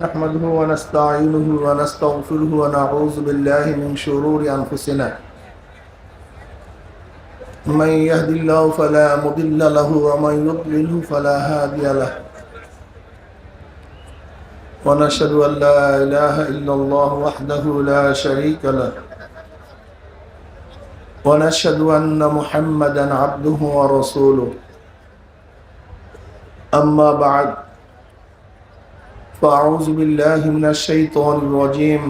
نحمده ونستعينه ونستغفره ونعوذ بالله من شرور أنفسنا من يهد الله فلا مضل له ومن يضلله فلا هادي له ونشهد أن لا إله إلا الله وحده لا شريك له ونشهد أن محمدا عبده ورسوله أما بعد فأعوذ بالله من الشيطان الرجيم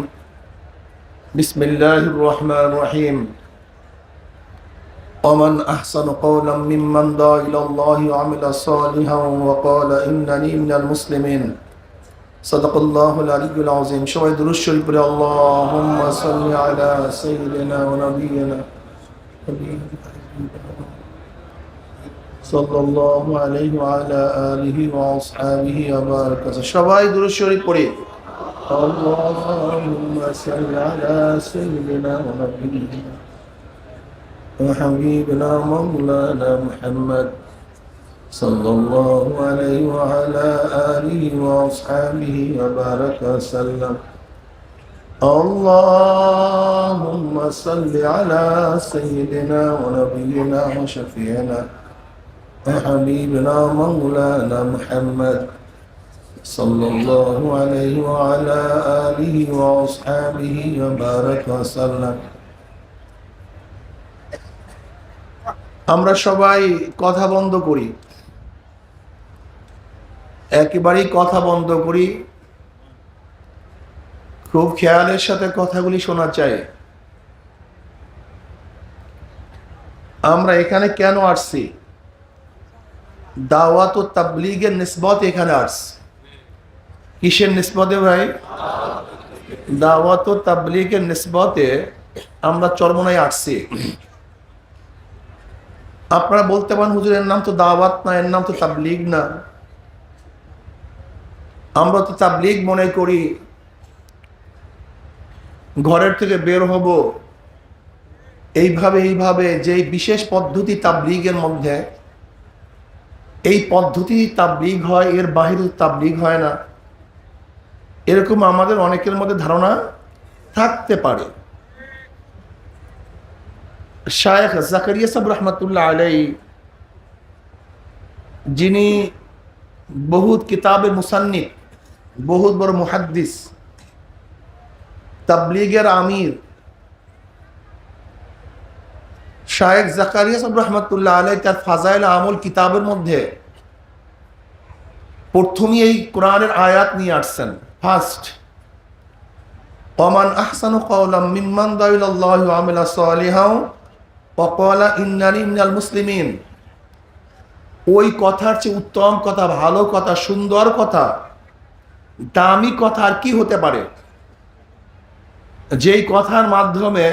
بسم الله الرحمن الرحيم ومن أحسن قولا ممن دعا إلى الله وعمل صالحا وقال إنني من المسلمين صدق الله العلي العظيم شوية درود شريف اللهم صل على سيدنا ونبينا সাল্লাল্লাহু আলাইহি ওয়া আলা আলিহি ওয়া আসহাবিহি ওয়া বারাকা। সবাই দুরূদ শরীফ পড়ি। আল্লাহুম্মা সাল্লি আলা সাইয়্যিদিনা ওয়া নাবিয়িনা ওয়া হাবিবিনা মাওলানা মুহাম্মদ সাল্লাল্লাহু আলাইহি ওয়া আলা আলিহি ওয়া আসহাবিহি ওয়া বারাকা সাল্লাম। আল্লাহুম্মা সাল্লি আলা সাইয়্যিদিনা ওয়া নাবিয়িনা ওয়া শাফি'িনা وحبيبنا مولانا محمد صلى الله عليه وعلى آله وأصحابه وبارك وسلم। আমরা সবাই কথা বন্ধ করি, একেবারেই কথা বন্ধ করি, খুব খেয়ালের সাথে কথাগুলি শোনা চাই। আমরা এখানে কেন আসছি? দাওয়াত ও তাবলীগের নিসবত এখানে আসছে। কিসের নিসবতে ভাই? দাওয়াত ও তাবলীগের নিসবতে আমরা চরমনায় আসছি। আপনারা বলতে পারেন হুজুর এর নাম তো দাওয়াত না, এর নাম তো তাবলীগ না। আমরা তো তাবলীগ মনে করি ঘরের থেকে বের হব এইভাবে যে বিশেষ পদ্ধতি তাবলীগের মধ্যে, এই পদ্ধতি তাবলীগ হয়, এর বাহিরে তাবলীগ হয় না, এরকম আমাদের অনেকের মধ্যে ধারণা থাকতে পারে। শায়েখ জাকারিয়া সাহেব রহমতুল্লাহ আলাইহি, যিনি বহুত কিতাবের মুসান্নিফ, বহুত বড় মুহাদ্দিস, তাবলীগের আমির, শায়েখ জাকারিয়া সাহেব রহমতুল্লাহ আলাইহি তার ফাজাইল আমল কিতাবের মধ্যে প্রথমেই এই কোরআনের আয়াত নিয়ে আসছেন। ফার্স্ট, ওমান আহসানু কাওলাম মিম্মান দাআ ইলাল্লাহি ওয়া আমিলা সালিহান ওয়া ক্বালা ইন্নানি মিনাল মুসলিমিন। ওই কথার চেয়ে উত্তম কথা, ভালো কথা, সুন্দর কথা, দামি কথা আর কি হতে পারে? যেই কথার মাধ্যমে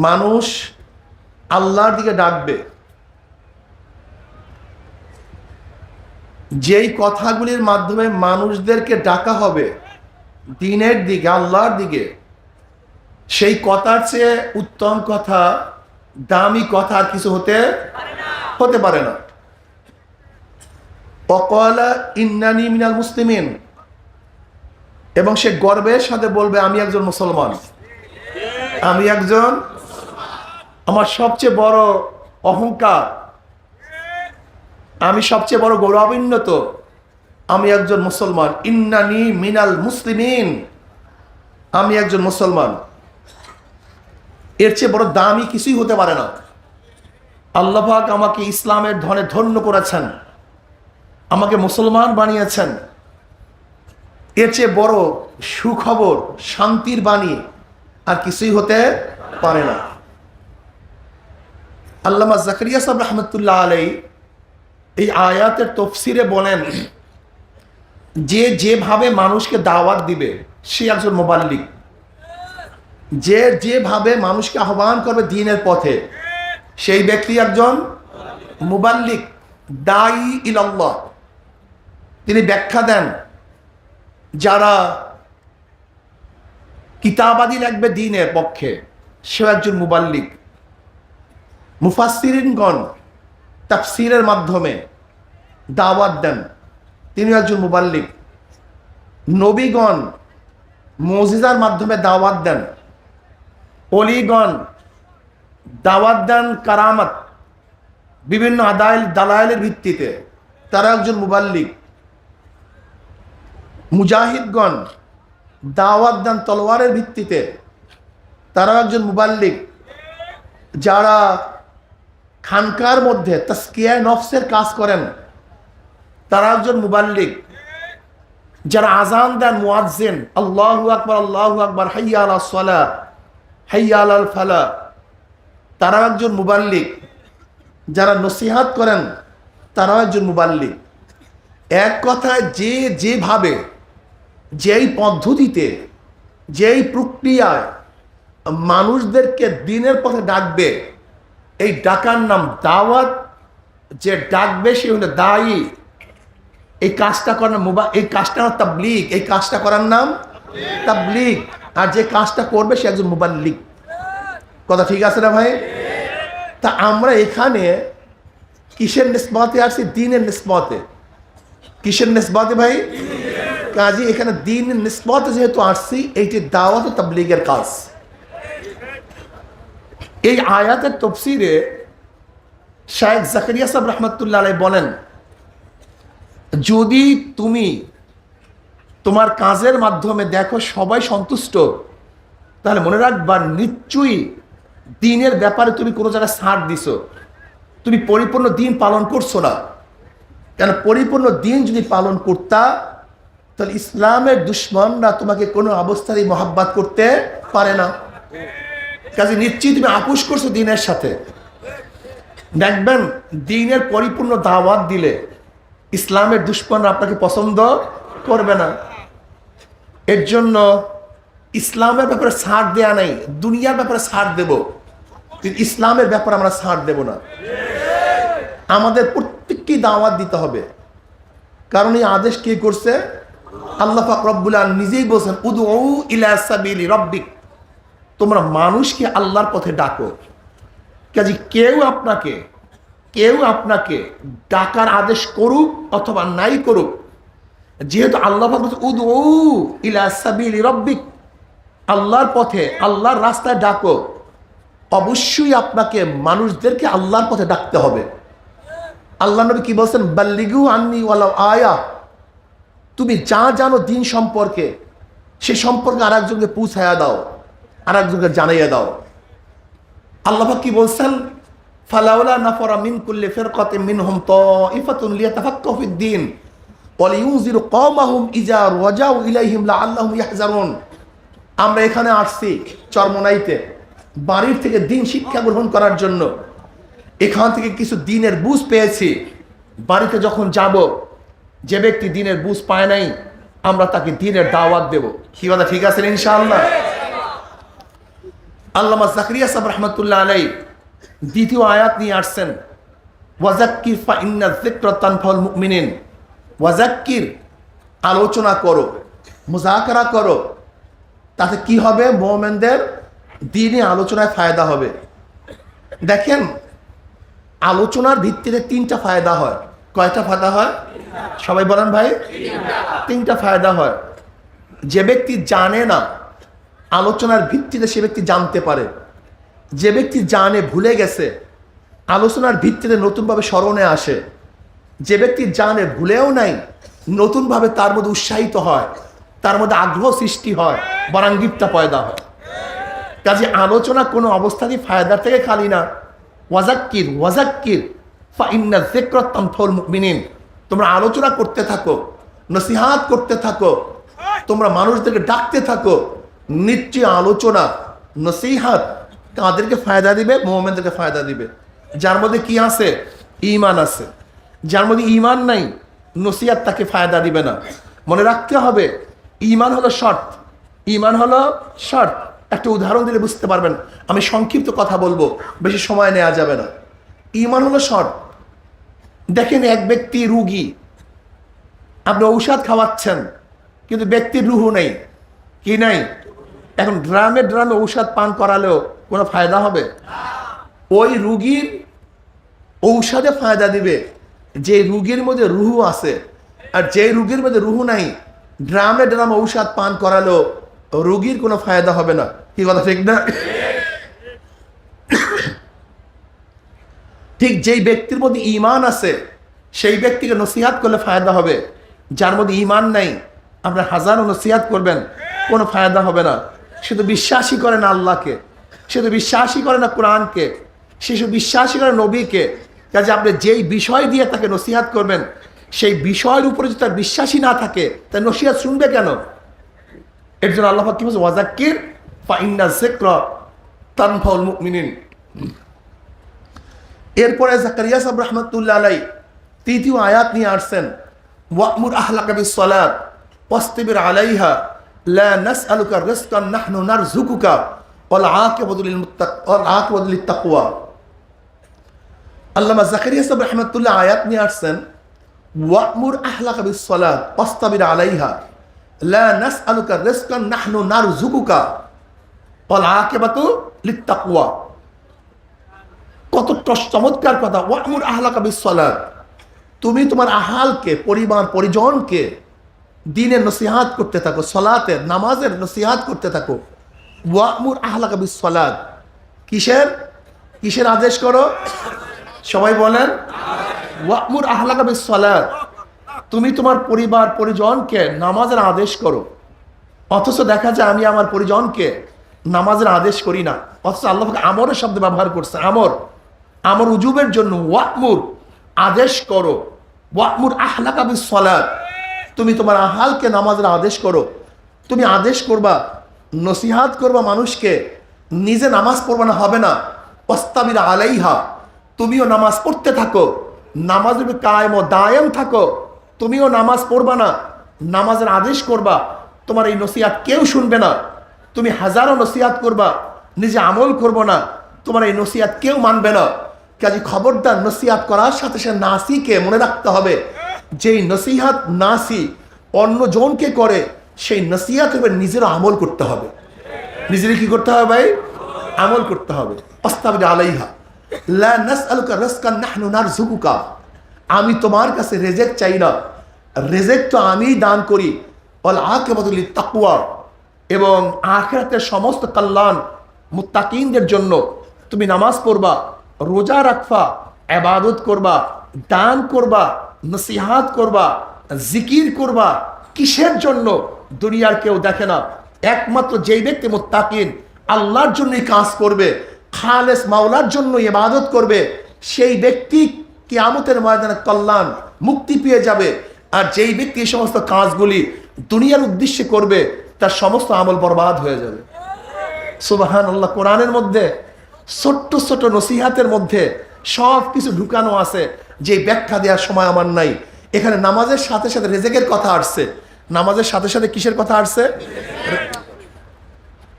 মানুষ আল্লাহর দিকে ডাকবে, যেই কথাগুলির মাধ্যমে মানুষদেরকে ডাকা হবে দ্বীনের দিকে, আল্লাহর দিকে, সেই কথার চেয়ে উত্তম কথা, দামি কথা আর কিছু হতে পারে না। ওয়াকালা ইন্নানি মিনাল মুসলিমিন, এবং সে গর্বের সাথে বলবে আমি একজন মুসলমান, আমি একজন, আমার সবচেয়ে বড় অহংকার, আমি সবচেয়ে বড় গৌরবান্বিত, আমি একজন মুসলমান। ইন্নানি মিনাল মুসলিমিন, আমি একজন মুসলমান। এর চেয়ে বড় দামি কিছুই হতে পারে না। আল্লাহ পাক আমাকে ইসলামের ধনে ধন্য করেছেন, আমাকে মুসলমান বানিয়েছেন। এর চেয়ে বড় সুখবর, শান্তির বাণী আর কিছুই হতে পারে না। আল্লামা জাকারিয়া সাহেব রহমতুল্লাহ আলাইহি এই আয়াতের তফসিরে বলেন যে যেভাবে মানুষকে দাওয়াত দিবে সে একজন মুবাল্লিগ, যে যেভাবে মানুষকে আহ্বান করবে দ্বীনের পথে সেই ব্যক্তি একজন মুবাল্লিগ, দাঈ ইলাল্লাহ। তিনি ব্যাখ্যা দেন যারা কিতাবাদি লাগবে দ্বীনের পক্ষে সে একজন মুবাল্লিগ। মুফাসসিরিনগণ তাফসীরের মাধ্যমে দাওয়াত দেন, তিনি একজন মুবাল্লিগ। নবীগণ মুজিজার মাধ্যমে দাওয়াত দেন, অলিগণ দাওয়াত দেন কারামাত, বিভিন্ন দালাইলের ভিত্তিতে, তারা একজন মুবাল্লিগ। মুজাহিদগণ দাওয়াত দেন তলোয়ারের ভিত্তিতে, তারা একজন মুবাল্লিগ। যারা খানকার মধ্যে তাসকিয়া নফসের কাজ করেন, তারা একজন মুবাল্লিগ। যারা আজান দেন মুয়াজ্জিন, আল্লাহু আকবার আল্লাহু আকবার, হাইয়া আলাস সালাহ হাইয়া আলাল ফালাহ, তারা একজন মুবাল্লিগ। যারা নসিহাত করেন, তারাও একজন মুবাল্লিগ। এক কথায় যে যেভাবে, যেই পদ্ধতিতে, যেই প্রক্রিয়ায় মানুষদেরকে দিনের পথে ডাকবে, এই ডাকার নাম দাওয়াত। যে ডাকবে সে হলো দায়ী। এই কাজটা করার এই কাজটা তাবলীগ, এই কাজটা করার নাম তাবলীগ। আর যে কাজটা করবে সে একজন মুবাল্লিগ। কথা ঠিক আছে না ভাই? তা আমরা এখানে কিসের নিসবতে আসছি? দ্বীনের নিসবতে। কিসের নিসবতে ভাই? কাজী এখানে দ্বীনের নিসবতে যেহেতু আসছি, এইটি দাওয়াত ও তাবলীগের কাজ। এই আয়াতের তাফসীরে শায়েখ জাকারিয়া সাহেব রাহমাতুল্লাহ আলাইহি বলেন, যদি তুমি তোমার কাজের মাধ্যমে দেখো সবাই সন্তুষ্ট, তাহলে মনে রাখবা নিশ্চয়ই দ্বীনের ব্যাপারে তুমি কোনো জায়গায় ছাড় দিছো, তুমি পরিপূর্ণ দ্বীন পালন করছো না। কেন? পরিপূর্ণ দ্বীন যদি পালন করতা, তাহলে ইসলামের দুশ্মনরা তোমাকে কোনো অবস্থাতেই মহাব্বত করতে পারে না। কাজে নিশ্চয়ই তুমি আপোষ করছো দ্বীনের সাথে। দেখবেন দ্বীনের পরিপূর্ণ দাওয়াত দিলে ইসলামের দুশ্মনরা আপনাকে পছন্দ করবে না। এর জন্য ইসলামের ব্যাপারে ছাড় দেয়া নেই, দুনিয়ার ব্যাপারে ছাড় দেব, কিন্তু ইসলামের ব্যাপারে আমরা ছাড় দেব না। আমাদের প্রত্যেককেই দাওয়াত দিতে হবে। কারণ এই আদেশ কে করছে? আল্লাহ পাক রব্বুল আলামিন নিজেই বলছেন, উদউ ইলা সাবিলি রাব্বিক, তোমরা মানুষকে আল্লাহর পথে ডাকো। কাজে কেউ আপনাকে ডাকার আদেশ করুক অথবা নাই করুক, যেহেতু আল্লাহ পাক বলছে উদউ ইলা সাবিলি রাব্বিক, আল্লাহর পথে, আল্লাহর রাস্তায় ডাকো, অবশ্যই আপনাকে মানুষদেরকে আল্লাহর পথে ডাকতে হবে। আল্লাহ নবী কি বলছেন? বাল্লিগু আন্নি ওয়ালাউ আয়া, তুমি যা জানো দ্বীন সম্পর্কে, সে সম্পর্কে আর একজনকে পৌঁছায়া দাও, আর একজনকে জানাইয়া দাও। আল্লাহ পাক কি বলছেন? ফালাউলা নাফারা মিন কুল্লি ফিরকাতিন মিনহুম তাইফাতুন লিয়াতাফাক্কাহু ফিদ-দ্বীন ওয়া লিয়ুনযিরু কওমাহুম ইযা রাজাউ ইলাইহিম লাআল্লাহুম ইয়াহজারুন। আমরা এখানে আসছি চরমনাইতে, বাড়ির থেকে দ্বীন শিক্ষা গ্রহণ করার জন্য। এখান থেকে কিছু দ্বীনের বুঝ পেয়েছি। বাড়িতে যখন যাব, যে ব্যক্তি দ্বীনের বুঝ পায় নাই, আমরা তাকে দ্বীনের দাওয়াত দেব। কি কথা ঠিক আছে ইনশাআল্লাহ? আল্লামা জাকারিয়া সাহেব রাহমাতুল্লাহ আলাইহি দ্বিতীয় আয়াত নিয়ে আসছেন, ওয়াজাক্কির ফা ইন্না যিকরা তানফাউল মুমিনিন। ওয়াজাক্কির, আলোচনা করো, মুযাকারা করো, তাতে কি হবে? মুমিনদের দ্বীনি আলোচনায় ফায়দা হবে। দেখেন, আলোচনার ভিত্তিতে তিনটা ফায়দা হয়। কয়টা ফায়দা হয়? সবাই বলেন ভাই। তিনটা ফায়দা হয়। যে ব্যক্তি জানে না, আলোচনার ভিত্তিতে সে ব্যক্তি জানতে পারে। যে ব্যক্তি জানে, ভুলে গেছে, আলোচনার ভিত্তিতে নতুনভাবে স্মরণে আসে। যে ব্যক্তি জানে, ভুলেও নাই, নতুনভাবে তার মধ্যে উৎসাহিত হয়, তার মধ্যে আগ্রহ সৃষ্টি হয়, বারাঙ্গিকতা পয়দা হয়। কাজে আলোচনা কোনো অবস্থাতেই ফায়দার থেকে খালি না। ওয়াজাক্কির ফা ইন্না যিকরা তানফাউল মুমিনিন। তোমরা আলোচনা করতে থাকো, নসিহাত করতে থাকো, তোমরা মানুষদেরকে ডাকতে থাকো। নিশ্চয় আলোচনা, নসিহাত তাদেরকে ফায়দা দিবে, মুমিনদেরকে ফায়দা দিবে। যার মধ্যে কি আছে? ঈমান আছে। যার মধ্যে ঈমান নাই, নসিহাত তাকে ফায়দা দিবে না। মনে রাখতে হবে, ঈমান হলো শর্ত। ঈমান হলো শর্ত। একটা উদাহরণ দিলে বুঝতে পারবেন। আমি সংক্ষিপ্ত কথা বলবো, বেশি সময় নেওয়া যাবে না। ঈমান হলো শর্ত। দেখেন, এক ব্যক্তি রুগী, আপনি ঔষধ খাওয়াচ্ছেন, কিন্তু ব্যক্তির রুহু নেই। কি নাই? এখন ড্রামে ড্রামে ঔষধ পান করালেও কোনো ফায়দা হবে? ওই রুগীর ঔষধে ফায়দা দিবে যে রুগীর মধ্যে রুহু আছে। আর যে রুগীর মধ্যে রুহু নাই, ড্রামে ড্রামে ঔষধ পান করালো রোগীর কোনো ফায়দা হবে না। কি কথা ঠিক না? ঠিক যেই ব্যক্তির মধ্যে ঈমান আছে সেই ব্যক্তিকে নসিহাত করলে ফায়দা হবে। যার মধ্যে ঈমান নাই আপনার হাজারো নসিহাত করবেন, কোনো ফায়দা হবে না। সে তো বিশ্বাসই করে না আল্লাহকে, সে তো বিশ্বাসই করে না কোরআনকে, সে শুধু বিশ্বাসই করে নবীকে। কাজে আপনি যেই বিষয় দিয়ে তাকে নসিহাত করবেন সেই বিষয়ের উপরে যদি তার বিশ্বাসই না থাকে তার নসিহাত শুনবে কেন? এর জন্য আল্লাহ পাক কি বলছে, ওয়াযাক্কির ফাইন্না যিকরা তানফাউল মুমিনিন। এরপরে জাকারিয়া সাহেব রাহমাতুল্লাহ আলাইহি তৃতীয় আয়াত নিয়ে আসছেন, ওয়া'মুর আহলাকা বিস-সালাত ওয়াসতাবির আলাইহা লা নাসআলুকা রিজকান নাহনু নারযুকুকা ওয়াল আকিবাতু লিত-তাকওয়া। আল্লামা জাকারিয়া সাহেব রাহমাতুল্লাহ আয়াত নিয়ে আসছেন, ওয়া'মুর আহলাকা বিস-সালাত ওয়াসতাবির আলাইহা লা নাসআলুকা রিজকান নাহনু নারযুকুকা ওয়াল আকিবাতু লিত-তাকওয়া। কত চমৎকার কথা। ওয়া'মুর আহলাকা বিস-সালাত, তুমি তোমার আহালকে, পরিবার পরিজনকে দ্বীনের নসিহাত করতে থাকো, সালাতের নামাজের নসিহাত করতে থাকো। ওয়া'মুর আহলাকা বিস-সালাত, কিসের কিসের আদেশ করো? সবাই বলেন, ওয়া'মুর আহলাকা বিস-সালাত, তুমি তোমার পরিবার পরিজনকে নামাজের আদেশ করো। অথচ দেখা যায় আমি আমার পরিজনকে নামাজের আদেশ করি না। অথচ আল্লাহ আমরের শব্দ ব্যবহার করছে, আমর উজুবের জন্য। ওয়া'মুর, আদেশ করো। ওয়া'মুর আহলাকা বিস-সালাত, তুমি তোমার আহালকে নামাজের আদেশ করো। তুমি আদেশ করবা, নসিহাত করবা মানুষকে, নিজে নামাজ পড়বা না, হবে না। ওয়াসতাবির আলাইহা, তুমিও নামাজ পড়তে থাকো, নামাজের কায়েম ও দায়েম থাকো। তুমিও নামাজ পড়বা না, নামাজের আদেশ করবা। তোমার এই নসিহাত কেউ শুনবে না। তুমি হাজারো নসিহাত করবা, নিজে আমল করবো না, তোমার এই নসিহাত কেউ মানবে না। কাজে খবরদার, নসিহাত করার সাথে সাথে নাসিকে মনে রাখতে হবে। যেই নসিহাত নাসি অন্যজনকে করে, সেই নসিহাত হবে নিজের আমল করতে হবে। নিজের কি করতে হবে ভাই? আমল করতে হবে। ওয়াসতাবির আলাইহা লা নাসআলুকা রিজকান নাহনু নারযুকুকা, আমি তোমার কাছে রিজিক চাই না, রিজিক তো আমিই দান করি। ওয়াল আকিবাতু লিত-তাকওয়া, এবং আখিরাতের সমস্ত কল্যাণ মুত্তাকিনদের জন্য। তুমি নামাজ পড়বা, রোজা রাখবা, ইবাদত করবা, দান করবা, নসিহাত করবা, জিকির করবা। কিসের জন্য? দুনিয়ার কেউ দেখে না। একমাত্র যেই ব্যক্তি মুত্তাকিন, আল্লাহর জন্যই কাজ করবে, খালেস মাওলার জন্য ইবাদত করবে, সেই ব্যক্তি কিয়ামতের ময়দানে কল্যাণ মুক্তি পেয়ে যাবে। আর যেই ব্যক্তি এই সমস্ত কাজগুলি দুনিয়ার উদ্দেশ্যে করবে, তার সমস্ত আমল বরবাদ হয়ে যাবে। সুবহানাল্লাহ। কোরআনের মধ্যে ছোট্ট ছোট নসিহাতের মধ্যে সব কিছু ঢুকানো আছে, যে ব্যাখ্যা দেওয়ার সময় আমার নাই। এখানে নামাজের সাথে সাথে রেজেকের কথা আসছে। নামাজের সাথে সাথে কিসের কথা আসছে?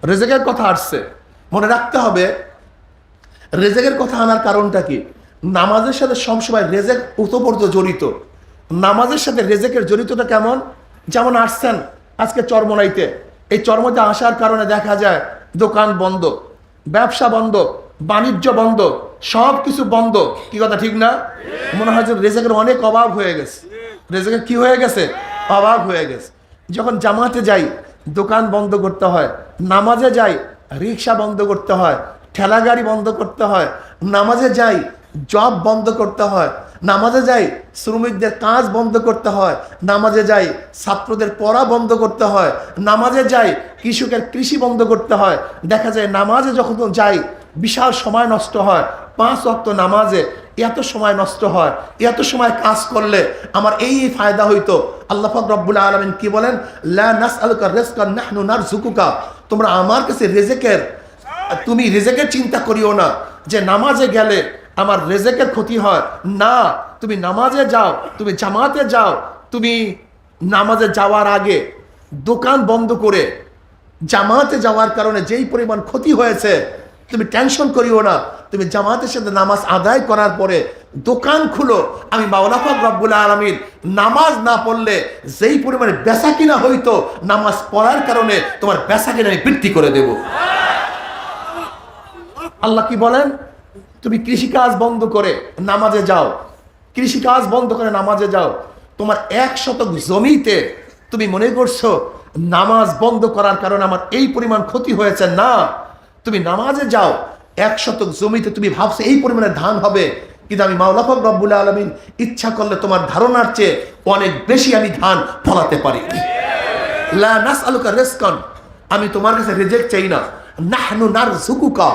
রেজেকের কথা আসছে। মনে রাখতে হবে রেজেকের কথা আনার কারণটা কি। নামাজের সাথে সবসময় রেজেক ওতপ্রোত জড়িত। নামাজের সাথে রেজেকের জড়িতটা কেমন? যেমন আসছেন আজকে চরমোনাইতে, এই চরমোনাইতে আসার কারণে দেখা যায় দোকান বন্ধ, ব্যবসা বন্ধ, বাণিজ্য বন্ধ, সব কিছু বন্ধ। কি কথা ঠিক না? মনে হয় যে রেজেকের অনেক অভাব হয়ে গেছে। রেজেকের কি হয়ে গেছে? অভাব হয়ে গেছে। যখন জামাতে যাই দোকান বন্ধ করতে হয়, নামাজে যাই রিক্সা বন্ধ করতে হয়, ঠেলা গাড়ি বন্ধ করতে হয়, নামাজে যাই জব বন্ধ করতে হয়, নামাজে যাই শ্রমিকদের কাজ বন্ধ করতে হয়, নামাজে যাই ছাত্রদের পড়া বন্ধ করতে হয়, নামাজে যাই কৃষকের কৃষি বন্ধ করতে হয়। দেখা যায় নামাজে যখন যাই বিশাল সময় নষ্ট হয়। 5 ওয়াক্ত নামাজে এত সময় নষ্ট হয়। এত সময় কাজ করলে আমার এই ফায়দা হইতো। আল্লাহ পাক রব্বুল আলামিন কি বলেন? লা নাসআলুকা রিজকান নাহনু নারযুকুকা, তোমরা আমার কাছে রিজিকের, তুমি রিজিকের চিন্তা করিও না যে নামাজে গেলে আমার রিজিকের ক্ষতি হয়। না, তুমি নামাজে যাও, তুমি জামাতে যাও। তুমি নামাজে যাওয়ার আগে দোকান বন্ধ করে জামাতে যাওয়ার কারণে যেই পরিমাণ ক্ষতি হয়েছে তুমি টেনশন করিও না। তুমি জামাতের সাথে নামাজ আদায় করার পরে দোকান খুলো। আমি মাওলা পাক রব্বুল আলামিন নামাজ না পড়লে যেই পরিমাণে বেচা কিনা হইতো, নামাজ পড়ার কারণে তোমার বেচা কিনা আমি বৃদ্ধি করে দেব। আল্লাহ কি বলেন? তুমি কৃষিকাজ বন্ধ করে নামাজে যাও, কৃষিকাজ বন্ধ করে নামাজে যাও। তোমার 1 শতক জমিতে তুমি মনে করছো নামাজ বন্ধ করার কারণে আমার এই পরিমাণ ক্ষতি হয়েছে, না, তুমি নামাজে যাও, 1 শতক জমিতে তুমি ভাবছো এই পরিমাণে ধান হবে, কিন্তু আমি মাওলা পাক রব্বুল আলামিন ইচ্ছা করলে তোমার ধারণার চেয়ে অনেক বেশি আমি ধান ফলাতে পারি। লা নাসআলুকা রিজকান, আমি তোমার কাছে রিজিক চাই না, নাহনু নারযুকুকা,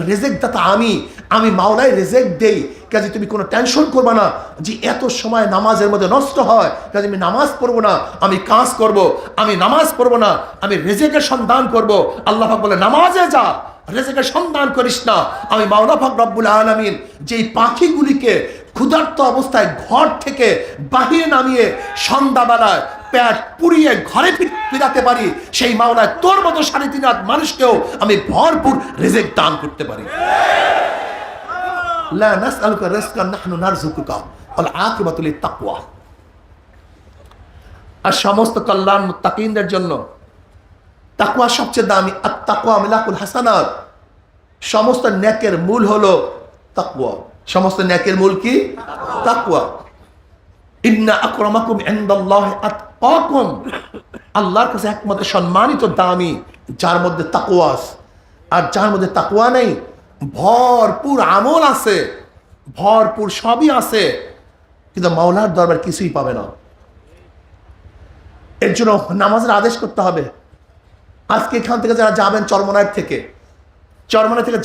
রিজিক দাতা আমি মাওলাই রিজিক দেই। কাজে তুমি কোনো টেনশন করবে না যে এত সময় নামাজের মধ্যে নষ্ট হয়, কাজে আমি নামাজ পড়বো না, আমি কাজ করব, আমি নামাজ পড়বো না, আমি রিজিকের সন্ধান করব। আল্লাহ পাক বলে নামাজে যা, রিজিকের সন্ধান করিস না। আমি মাওলা পাক রব্বুল আলামিন যেই পাখিগুলিকে ক্ষুধার্ত অবস্থায় ঘর থেকে বাহিরে নামিয়ে সন্ধ্যাবেলায় পেট পুড়িয়ে ঘরে ফিরাতে পারি, সেই মাওলায় তোর মতো 3.5 হাত মানুষকেও আমি ভরপুর রিজিক দান করতে পারি। লা নাসআলুকা রিজকান নাহনু নারযুকুকা ওয়াল আকিবাতু লিত-তাকওয়া। আর সমস্ত কল্যাণ মুত্তাকিনদের জন্য তাকওয়া সবচেয়ে দামি। আত-তাকওয়া মিলাকুল হাসানাত, সমস্ত নেকের মূল হলো তাকওয়া। সমস্ত নেকের মূল কি? তাকওয়া। ইন্না আকরামাকুম ইনদাল্লাহি আতকাকুম, আল্লাহর কাছে একমাত্র সম্মানিত দামি যার মধ্যে তাকওয়া আছে। আর যার মধ্যে তাকওয়া নেই, ভরপুর আমল আছে, ভরপুর সবই আছে, কিন্তু মাওলার দরবার কিছুই পাবে না। এর জন্য নামাজের আদেশ করতে হবে। আজকে এখান থেকে যারা যাবেন চরমনাই থেকে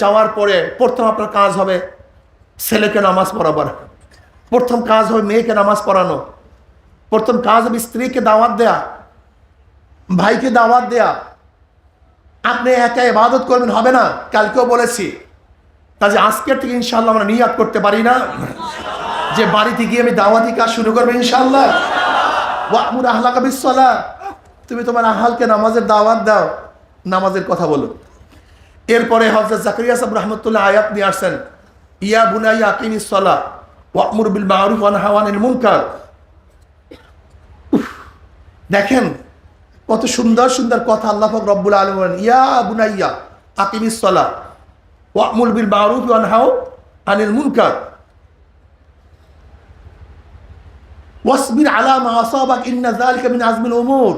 যাওয়ার পরে প্রথম আপনার কাজ হবে ছেলেকে নামাজ পড়াবার, প্রথম কাজ হবে মেয়েকে নামাজ পড়ানো, প্রথম কাজ হবে স্ত্রীকে দাওয়াত দেয়া, ভাইকে দাওয়াত দেয়া। আপনি একা ইবাদত করবেন হবে না, কালকেও বলেছি। কাজে আজকের থেকে ইনশাআল্লাহ আমরা নিয়াত করতে পারি না যে বাড়িতে গিয়ে আমি দাওয়াতি কাজ শুরু করবো ইনশাআল্লাহ। ওয়া'মুর আহলাকা বিস-সালাহ, তুমি তোমার আহলকে নামাজের দাওয়াত দাও, নামাজের কথা বলো। এরপরে হযরত জাকারিয়া সাহেব রাহমাতুল্লাহ আয়াত নিয়ে আসেন, ইয়া বুনাইয়া আকিমিস-সালাহ ওয়া'মুর বিল মা'রুফ ওয়া নাহি আনিল মুনকার। দেখেন কত সুন্দর সুন্দর কথা আল্লাহ পাক রব্বুল আলামিন বলেন, ইয়া বুনাইয়া আকিমিস-সালাহ ওয়া'মুর বিল মা'রুফ ওয়া নাহি আনিল মুনকার ওয়াসবির আলা মা আসাবাক ইন্না যালিকা মিন আজমিল উমুর।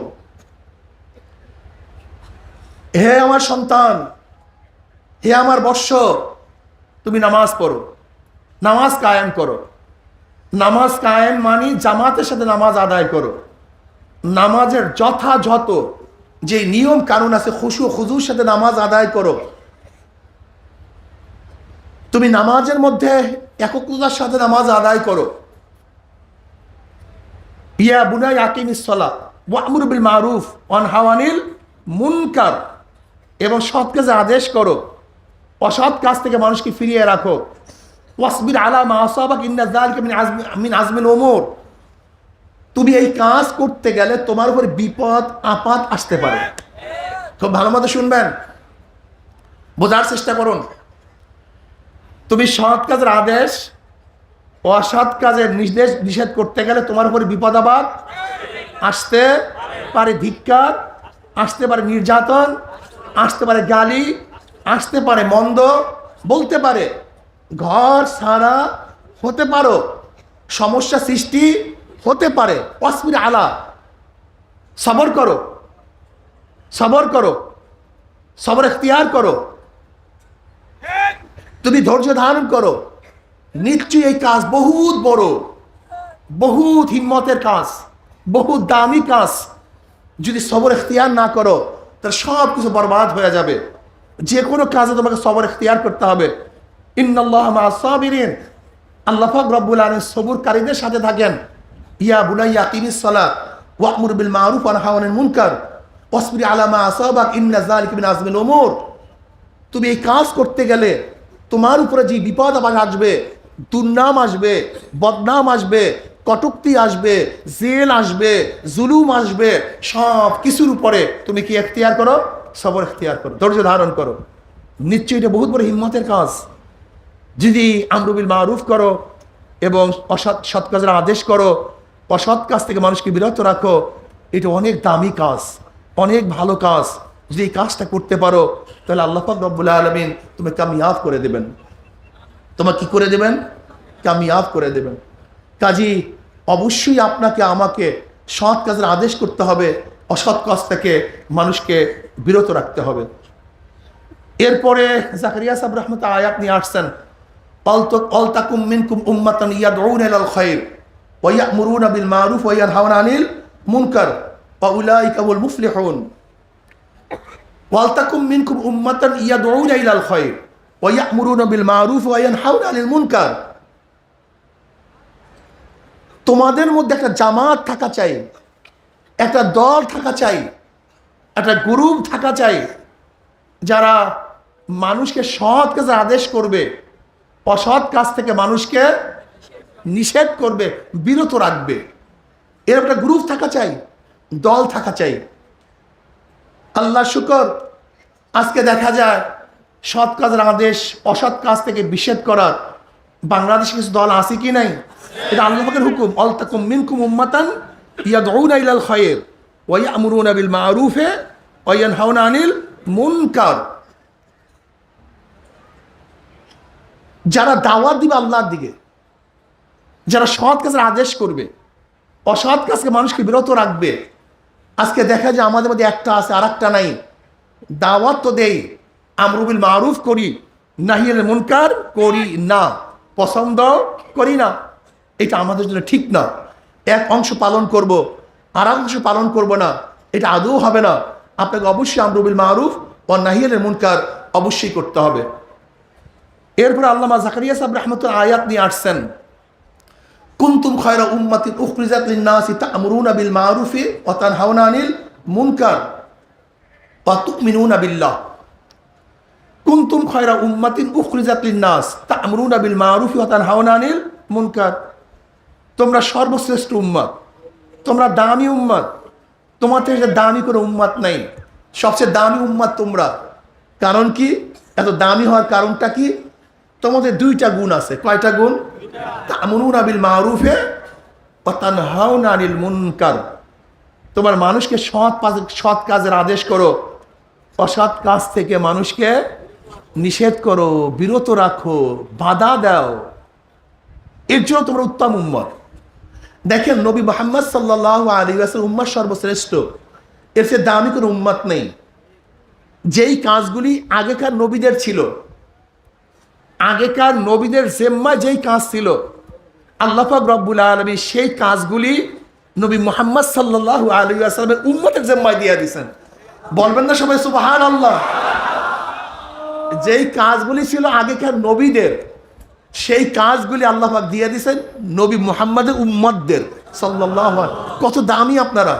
হে আমার সন্তান, হে আমার বৎস, তুমি নামাজ পড়ো, নামাজ কায়েম করো। নামাজ কায়েম মানে জামাতের সাথে নামাজ আদায় করো। নামাজের যথাযথ যে নিয়ম কানুন আছে খুশু খুজুর সাথে নামাজ আদায় করো। তুমি নামাজের মধ্যে একত্রতার সাথে নামাজ আদায় করো। ইয়া বুনাই আকিমিস-সালাহ ওয়া'মুর বিল মা'রুফ ওয়া নাহি আনিল মুনকার, এবং সৎ কাজে আদেশ করো, অসৎ কাজ থেকে মানুষকে ফিরিয়ে রাখো। ওয়াসবির আলা মা আসাবাক ইন্না যালিকা মিন আজমিল উমুর। তুমি এই কাজ করতে গেলে তোমার উপর বিপদ আপদ আসতে পারে। খুব ভালো মতো শুনবেন, বোঝার চেষ্টা করুন। তুমি সৎ কাজের আদেশ, অসৎ কাজের নির্দেশ নিষেধ করতে গেলে তোমার উপর বিপদ আপদ আসতে পারে, ধিক্কার আসতে পারে, নির্যাতন আসতে পারে, গালি আসতে পারে, মন্দ বলতে পারে, ঘর ছাড়া হতে পারো, সমস্যা সৃষ্টি হতে পারে। ওয়াসবির আলা, সবর করো, সবর করো, সবর ইখতিয়ার করো, তুমি ধৈর্য ধারণ করো। নিশ্চয়ই এই কাজ বহুত বড়, বহুত হিম্মতের কাজ, বহুত দামি কাজ। যদি সবর ইখতিয়ার না করো তাহলে সব কিছু বরবাদ হয়ে যাবে। যে কোনো কাজে তোমাকে সবর ইখতিয়ার করতে হবে। ইন্নাল্লাহা মা'আস সাবিরিন, আল্লাহ পাক রব্বুল আলামিন সবরকারীদের সাথে থাকেন। ইয়া বুনাইয়া আকিমিস-সালাহ ওয়া'মুর বিল মা'রুফ ওয়া নাহি আনিল মুনকার ওয়াসবির আলা মা আসাবাক ইন্না যালিকা মিন আজমিল উমুর। তুমি এই কাজ করতে গেলে তোমার উপরে যে বিপদ আবার আসবে, দুর্নাম আসবে, বদনাম আসবে, কটুক্তি আসবে, জেল আসবে, জুলুম আসবে, সব কিছুর উপরে তুমি কি ইখতিয়ার করো? সবর ইখতিয়ার করো, ধৈর্য ধারণ করো। নিশ্চয়ই এটা বহুত বড় হিম্মতের কাজ। যদি আমরু বিল মারুফ করো এবং সৎ কাজের আদেশ করো, অসৎ কাজ থেকে মানুষকে বিরত রাখো, এটা অনেক দামি কাজ, অনেক ভালো কাজ। যদি এই কাজটা করতে পারো তাহলে আল্লাহ পাক রব্বুল আলামিন তোমাকে কামিয়াব করে দেবেন। তোমাকে কি করে দেবেন? কামিয়াব করে দেবেন। কাজী অবশ্যই আপনাকে আমাকে সৎ কাজের আদেশ করতে হবে, অসৎ কাজ থেকে মানুষকে বিরত রাখতে হবে। এরপরে জাকারিয়া সাহেব রাহমাতুল্লাহ আয়াত নিয়ে আসছেন, ওয়ালতাকুম মিনকুম উম্মাতান ইয়াদউনা ইলাল খায়র ওয়া ইয়া'মুরুনা বিল মা'রুফ ওয়া ইয়ানহাউনা আনিল মুনকার ওয়া উলাইকা হুমুল মুফলিহুন। ওয়ালতাকুম মিনকুম উম্মাতান ইয়াদউনা ইলাল খায়র ওয়া ইয়া'মুরুনা বিল মা'রুফ ওয়া ইয়ানহাউনা আনিল মুনকার। তোমাদের মধ্যে একটা জামাত থাকা চাই, একটা দল থাকা চাই, একটা গ্রুপ থাকা চাই, যারা মানুষকে সৎ কাজের আদেশ করবে, অসৎ কাজ থেকে মানুষকে নিষেধ করবে, বিরত রাখবে। এর একটা গ্রুপ থাকা চাই, দল থাকা চাই। আল্লাহ শুকর, আজকে দেখা যায় সৎ কাজের আদেশ অসৎ কাজ থেকে নিষেধ করার বাংলাদেশে কিছু দল আছে কি নাই? এটা আল্লাহ পাকের হুকুম, ওয়ালতাকুম মিনকুম উম্মাতান ইয়াদউনা ইলাল খায়র ওয়া ইয়া'মুরুনা বিল মা'রুফ ওয়া ইয়ানহাউনা আনিল মুনকার। যারা দাওয়াত দিবে আল্লাহর দিকে, যারা সৎ কাজের আদেশ করবে, অসৎ কাজকে মানুষকে বিরত রাখবে। আজকে দেখা যায় আমাদের মধ্যে একটা আছে আর একটা নাই। দাওয়াত তো দেই, আমরু বিল মারুফ করি, নাহি আনিল মুনকার করি না, পছন্দ করি না। এটা আমাদের জন্য ঠিক না। এক অংশ পালন করব, আর অংশ পালন করব না, এটা আদৌ হবে না। আপনাকে অবশ্যই আমরু বিল মারুফ ও নাহি আনিল মুনকার অবশ্যই করতে হবে। এরপর আল্লামা জাকারিয়া সাহেব রাহমাতুল্লাহ আয়াত নিয়ে আসছেন, কুনতুম খায়রা উম্মাতিন উখরিজাত লিন-নাসি তা'মুরুনা বিল মা'রুফি ওয়া তানহাউনা আনিল মুনকার ওয়া তু'মিনুনা বিল্লাহ। কুনতুম খায়রা উম্মাতিন উখরিজাত লিন-নাস তা'মুরুনা বিল মা'রুফি ওয়া তানহাউনা আনিল মুনকার। তোমরা সর্বশ্রেষ্ঠ উম্মত, তোমরা দামি উম্মত, তোমাদের থেকে দামি কোনো উম্মত নাই, সবচেয়ে দামি উম্মত তোমরা। কারণ কি? এত দামি হওয়ার কারণটা কি? তোমাদের দুইটা গুণ আছে। কয়টা গুণ? তা'মুরুনা বিল মা'রুফে ওয়া তানহাউনা আনিল মুনকার। তোমার মানুষকে সৎ কাজের আদেশ করো, অসৎ কাজ থেকে মানুষকে নিষেধ করো, বিরত রাখো, বাধা দাও। এর জন্য তোমরা উত্তম উম্মত। দেখেন নবী মুহাম্মদ সাল্লাল্লাহু আলাইহি ওয়াসাল্লাম উম্মত সর্বশ্রেষ্ঠ, এর চেয়ে দামি কোনো উম্মত নেই। যেই কাজগুলি আগেকার নবীদের ছিল, আগেকার নবীদের জিম্মায় যেই কাজ ছিল, আল্লাহ পাক রব্বুল আলামিন সেই কাজগুলি নবী মুহাম্মদ সাল্লাল্লাহু আলাইহি ওয়াসাল্লামের উম্মতের জিম্মায় দিয়ে দিয়েছেন। বলবেন না সবাই সুবহানাল্লাহ? যেই কাজগুলি ছিল আগেকার নবীদের, সেই কাজগুলি আল্লাহ পাক দিয়ে দিয়েছেন নবী মুহাম্মদের উম্মতদের সাল্লাল্লাহু আলাইহি। কত দামি আপনারা!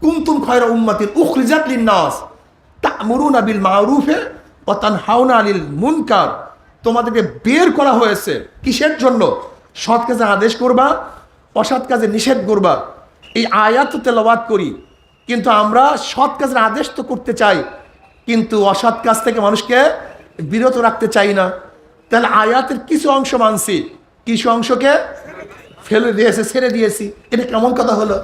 কুনতুম খায়রা উম্মাতিন উখরিজাত লিন-নাস তা'মুরুনা বিল মা'রুফি ওয়া তানহাউনা আনিল মুনকার। তোমাদেরকে বের করা হয়েছে কিসের জন্য? সৎ কাজে আদেশ করবা, অসৎ কাজে নিষেধ করবা। এই আয়াত তেলাওয়াত করি, কিন্তু আমরা সৎ কাজের আদেশ তো করতে চাই, কিন্তু অসৎ কাজ থেকে মানুষকে বিরত রাখতে চাই না। তাহলে আয়াতের কিছু অংশ মানছি, কিছু অংশকে ফেলে দিয়েছে, ছেড়ে দিয়েছি। এটা কেমন কথা হলো?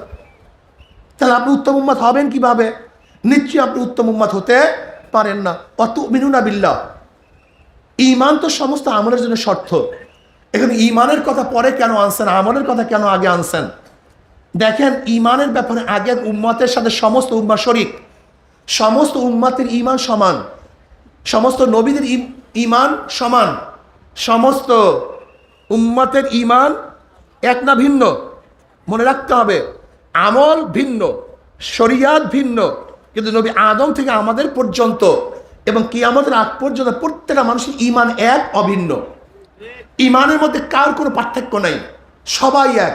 তাহলে আপনি উত্তম উম্মত হবেন কিভাবে? নিশ্চয়ই আপনি উত্তম উম্মত হতে পারেন না। ওয়া তু'মিনুনা বিল্লাহ। ঈমান তো সমস্ত আমলের জন্য শর্ত। এখানে ঈমানের কথা পরে কেন আনছেন, আমলের কথা কেন আগে আনছেন? দেখেন, ঈমানের ব্যাপারে আগের উম্মতের সাথে সমস্ত উম্মাহ শরীক। সমস্ত উম্মতের ঈমান সমান, সমস্ত নবীদের ঈমান সমান, সমস্ত উম্মতের ঈমান এক না ভিন্ন? মনে রাখতে হবে, আমল ভিন্ন, শরিয়াত ভিন্ন, কিন্তু নবী আদম থেকে আমাদের পর্যন্ত এবং কিয়ামতের আগ পর্যন্ত প্রত্যেকটা মানুষের ঈমান এক, অভিন্ন। ঈমানের মধ্যে কার কোনো পার্থক্য নাই, সবাই এক।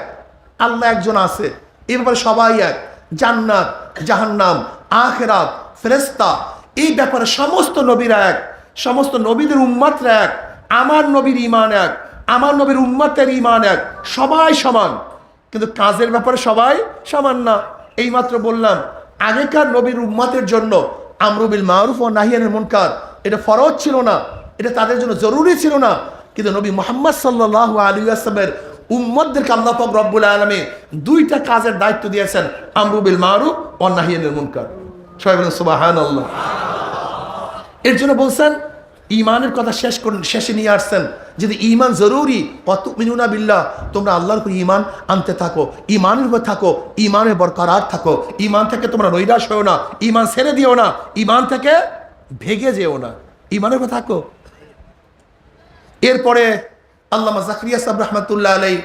আল্লাহ একজন আছে, এই ব্যাপারে সবাই এক। জান্নাত, জাহান্নাম, আখিরাত, ফেরেশতা, এই ব্যাপারে সমস্ত নবীরা এক, সমস্ত নবীদের উম্মতরা এক। আমার নবীর ঈমান এক, আমার নবীর উম্মতের ঈমান এক, সবাই সমান, কিন্তু কাজের ব্যাপারে সবাই সমান না। এইমাত্র বললাম, আগেকার নবীর উম্মতের জন্য আমরু বিল মারুফ ও নাহি আনিল মুনকার এটা ফরজ ছিল না, এটা তাদের জন্য জরুরি ছিল না। কিন্তু নবী মুহাম্মদ সাল্লাল্লাহু আলাইহি ওয়াসাল্লামের উম্মতদেরকে আল্লাহ পাক রব্বুল আলামিন দুইটা কাজের দায়িত্ব দিয়েছেন, আমরু বিল মারুফ ও নাহি আনিল মুনকার। সবাই বলেন সুবহানাল্লাহ। এর জন্য বলছেন ইমানের কথা শেষে নিয়ে আসছেন, যদি ইমান জরুরি, ওয়াতুমিনুনা বিল্লাহ, তোমরা আল্লাহর উপর ইমান আনতে থাকো, ইমানের উপর থাকো, ইমানে বরকরার থাকো, ইমান থেকে তোমরা নৈরাশ হও না, ইমান ছেড়ে দিও না, ইমান থেকে ভেগে যেও না, ইমানের উপর থাকো। এরপরে আল্লামা জাকারিয়া সাহেব রহমাতুল্লাহ আলাইহি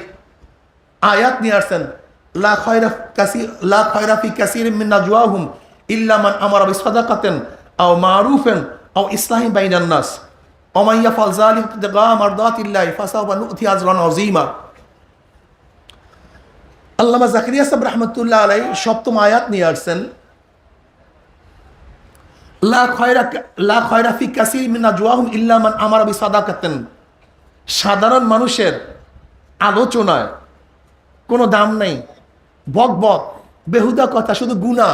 আয়াত নিয়ে আসছেন, লা খায়রা ফি কাসীরিন মিন নাজওয়াহুম ইল্লা মান আমারা বিসাদাকাতিন আও মারুফিন আও ইসলাহিন বাইনান নাস ওয়া মান ইয়াফআল যালিকা ইবতিগা মারদাতিল্লাহি ফাসাওফা নু'তি আজরান আযীমা। আল্লামা জাকারিয়া সাহেব রহমাতুল্লাহ আলাইহি সপ্তম আয়াত নিয়ে আসছেন, লা খায়রা ফি কাসীরিন মিন নাজওয়াহুম ইল্লা মান আমারা বিসাদাকাতিন। সাধারণ মানুষের আলোচনায় কোনো দাম নেই, বক বক বেহুদা কথা, শুধু গুনাহ,